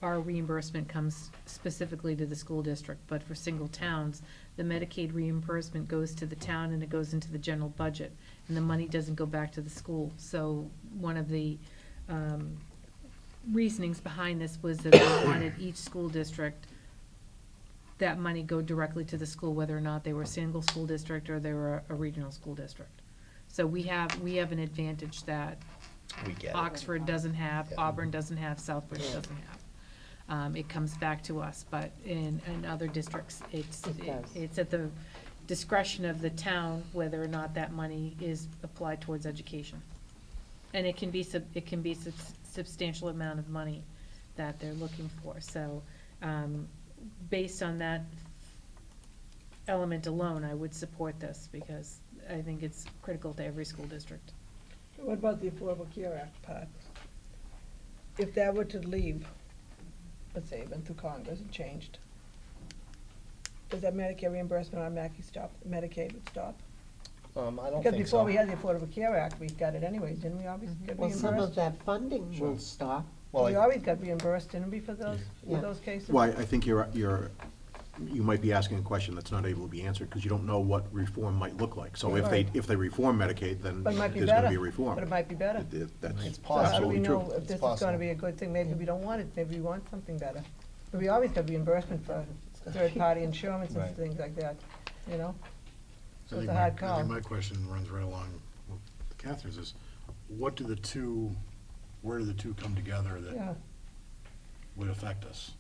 our reimbursement comes specifically to the school district, but for single towns, the Medicaid reimbursement goes to the town and it goes into the general budget, and the money doesn't go back to the school. So one of the reasonings behind this was that they wanted each school district, that money go directly to the school, whether or not they were a single school district or they were a regional school district. So we have an advantage that We get it. Oxford doesn't have, Yeah. Auburn doesn't have, Southbridge doesn't have. It comes back to us, but in other districts, It does. it's at the discretion of the town whether or not that money is applied towards education. And it can be substantial amount of money that they're looking for. So, based on that element alone, I would support this because I think it's critical to every school district. What about the Affordable Care Act part? If that were to leave, let's say, went through Congress and changed, does that Medicare reimbursement automatically stop, Medicaid would stop? I don't Because think before so. we had the Affordable Care Act, we got it anyways, didn't we always get Well, some of reimbursed? that funding will stop. Well, We always got reimbursed, didn't we, for those, Yeah. for those cases? Well, I think you might be asking a question that's not able to be answered, because you don't know what reform might look like. So if Right. they reform Medicaid, then But it might be there's gonna be be a reform. But it might be better. That's It's So how do we absolutely know true. if It's this is possible. gonna be a good thing? Maybe we don't want it, maybe we want something better. But we always got reimbursement for third-party insurance and Right. things like that, you know? So I it's think a my- hard I call. think my question runs right along with Catherine's is, what do the two, where do the two come together that Yeah. would affect us?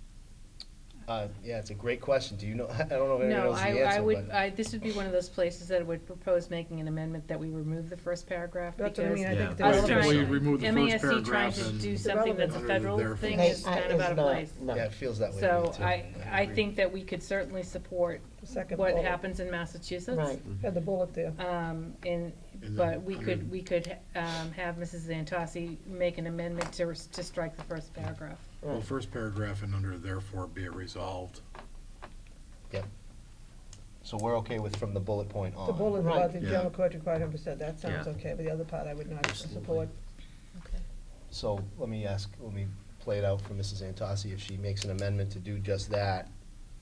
Yeah, it's a great question. Do you know, I don't know if anyone No, knows the I answer, would, but. this would be one of those places that would propose making an amendment that we remove the first paragraph, That's what I because mean, I think Yeah. us the Well, trying, you remove the first MASC trying paragraph to and do something that's a under federal their thing thing. is kind of out of place. No. Yeah, it feels that way to me, So too. I think that we could certainly support The second what bullet. happens in Massachusetts. Right. Had the bullet there. But we could have Mrs. Antossi make an amendment to strike the first paragraph. Well, first paragraph and under therefore be it resolved. Yep. So we're okay with from the bullet point on. The bullet Right. about the Yeah. general court required 100%, that sounds Yeah. okay, but the other part I would not support. So let me play it out for Mrs. Antossi. If she makes an amendment to do just that,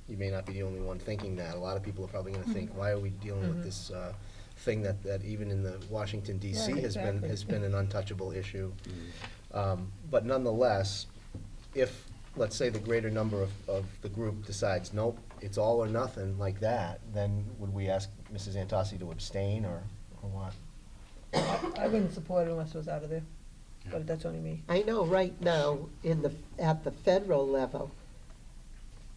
you may not be the only one thinking that. A lot of people are probably gonna think, why are we dealing with this, thing that even in the Washington DC Right, has exactly. been an untouchable issue. But nonetheless, if, let's say, the greater number of the group decides, nope, it's all or nothing like that, then would we ask Mrs. Antossi to abstain or what? I wouldn't support it unless it was out of there, but that's only me. I know right now, at the federal level,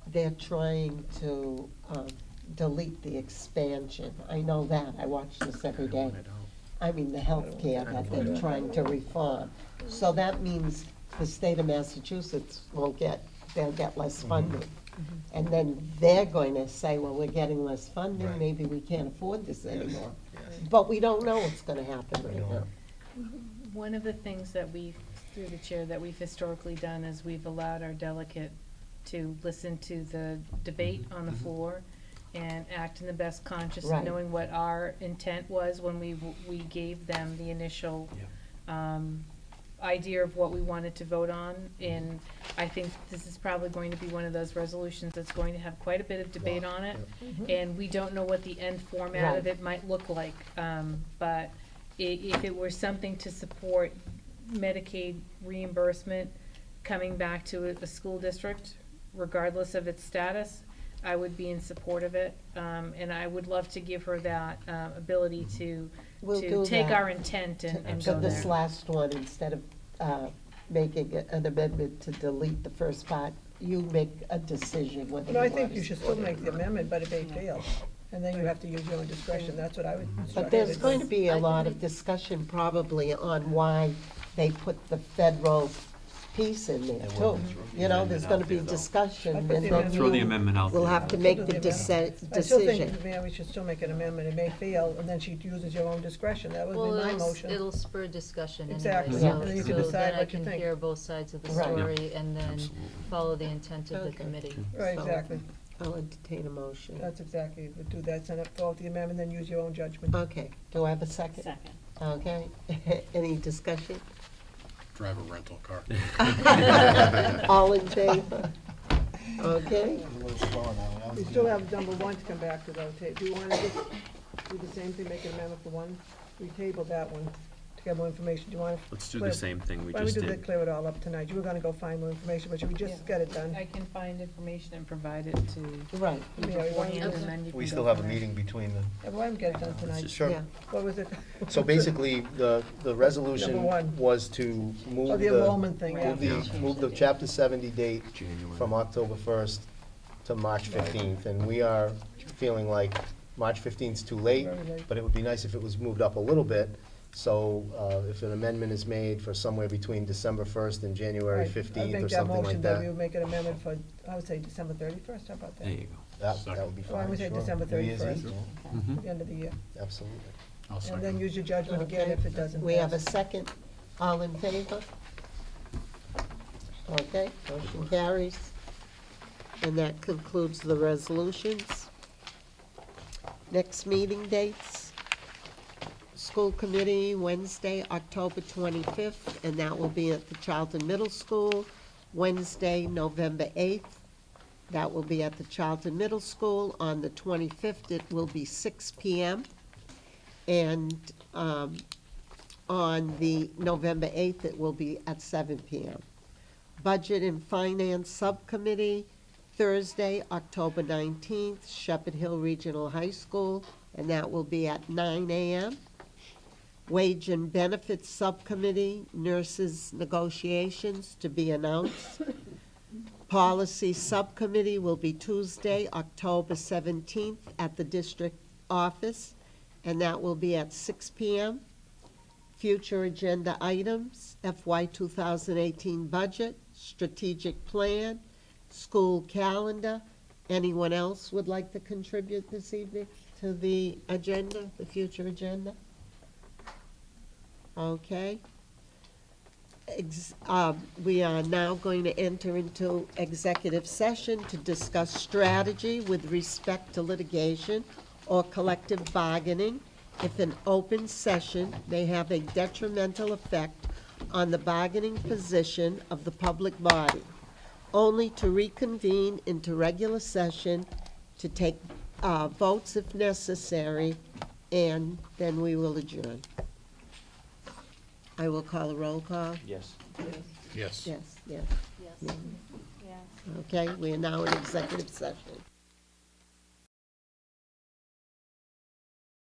they're trying to delete the expansion. I know that, I watch this every day. I mean, the healthcare that they're trying to reform. So that means the state of Massachusetts they'll get less funding. And then they're going to say, well, we're getting less funding, Right. maybe we can't afford this anymore. Yes. But we don't know what's gonna happen We right don't. now. One of the things that through the chair, that we've historically done is we've allowed our delegate to listen to the debate on the floor and act in the best conscience, Right. knowing what our intent was when we gave them the initial idea of what we wanted to vote on. And I think this is probably going to be one of those resolutions that's going to have quite a bit of debate on it. And we don't know what the end format of Right. it might look like. But if it were something to support Medicaid reimbursement coming back to a school district, regardless of its status, I would be in support of it. And I would love to give her that ability to We'll do take that. our intent and For go this there. last one, instead of making an amendment to delete the first part, you make a decision whether you No, I want think to you should support still it make or the not. amendment, but it may fail. And then you have to use your own discretion. That's what I would instruct. But there's going to everybody. be a lot of discussion probably on why they put the federal piece in there too. You know, there's gonna be discussion, I and put the then amendment- Throw the amendment out we'll there. have to I'll make still the do the amendment. I still decision. think, man, we should still make an amendment. It may fail, and then she uses your own discretion. That would Well, be my it'll, motion. it'll spur discussion anyway, Exactly. Yeah. so, And then you can so decide then I what you can think. hear both sides of the Right. story and then follow the intent of the Okay. committee. Right, So- exactly. I'll entertain a motion. That's exactly, we'll do that, send it, fill out the amendment, then use your own judgment. Okay, do I have a second? Second. Okay, any discussion? Drive a rental car. All in favor? Okay, We still have number one to come back to though. Do you want to just do the same thing, make an amendment for one? We tabled that one to get more information. Do you want to? Let's do the same thing we Why don't just we do did. that, clear it all up tonight? You were gonna go find more information, but should we just get it done? I can find information and provide it to right. Yeah, we want beforehand, to- and then you can We go still have a from there. meeting between the, Yeah, but why don't we get it done tonight? sure. Yeah. What was it? So basically, the resolution Number one. was to move Oh, the enrollment thing, yeah. move the chapter 70 date from October 1st to March 15th. And we are feeling like March 15th is too late, Very late. but it would be nice if it was moved up a little bit. So if an amendment is made for somewhere between December 1st and January Right. 15th or I'd something make like that motion that we that, would make an amendment for, I would say December 31st, how about that? There you go. that would be Why fine, don't we say sure. December New Year's 31st? Eve, At the end of the year. absolutely. I'll And then second. use your judgment again if it doesn't We have a pass. second. All in favor? Okay, motion carries. And that concludes the resolutions. Next meeting dates. School Committee, Wednesday, October 25th, and that will be at the Charlton Middle School. Wednesday, November 8th, that will be at the Charlton Middle School. On the 25th, it will be 6 PM. And on the November 8th, it will be at 7 PM. Budget and Finance Subcommittee, Thursday, October 19th, Shepherd Hill Regional High School, and that will be at 9 AM. Wage and Benefits Subcommittee, Nurses Negotiations to be announced. Policy Subcommittee will be Tuesday, October 17th, at the district office, and that will be at 6 PM. Future agenda items, FY 2018 budget, strategic plan, school calendar. Anyone else would like to contribute this evening to the agenda, the future agenda? Okay. We are now going to enter into executive session to discuss strategy with respect to litigation or collective bargaining if an open session may have a detrimental effect on the bargaining position of the public body, only to reconvene into regular session to take votes if necessary, and then we will adjourn. I will call a roll call. Yes. Yes. Yes, yes. Yes. Okay, we are now in executive session.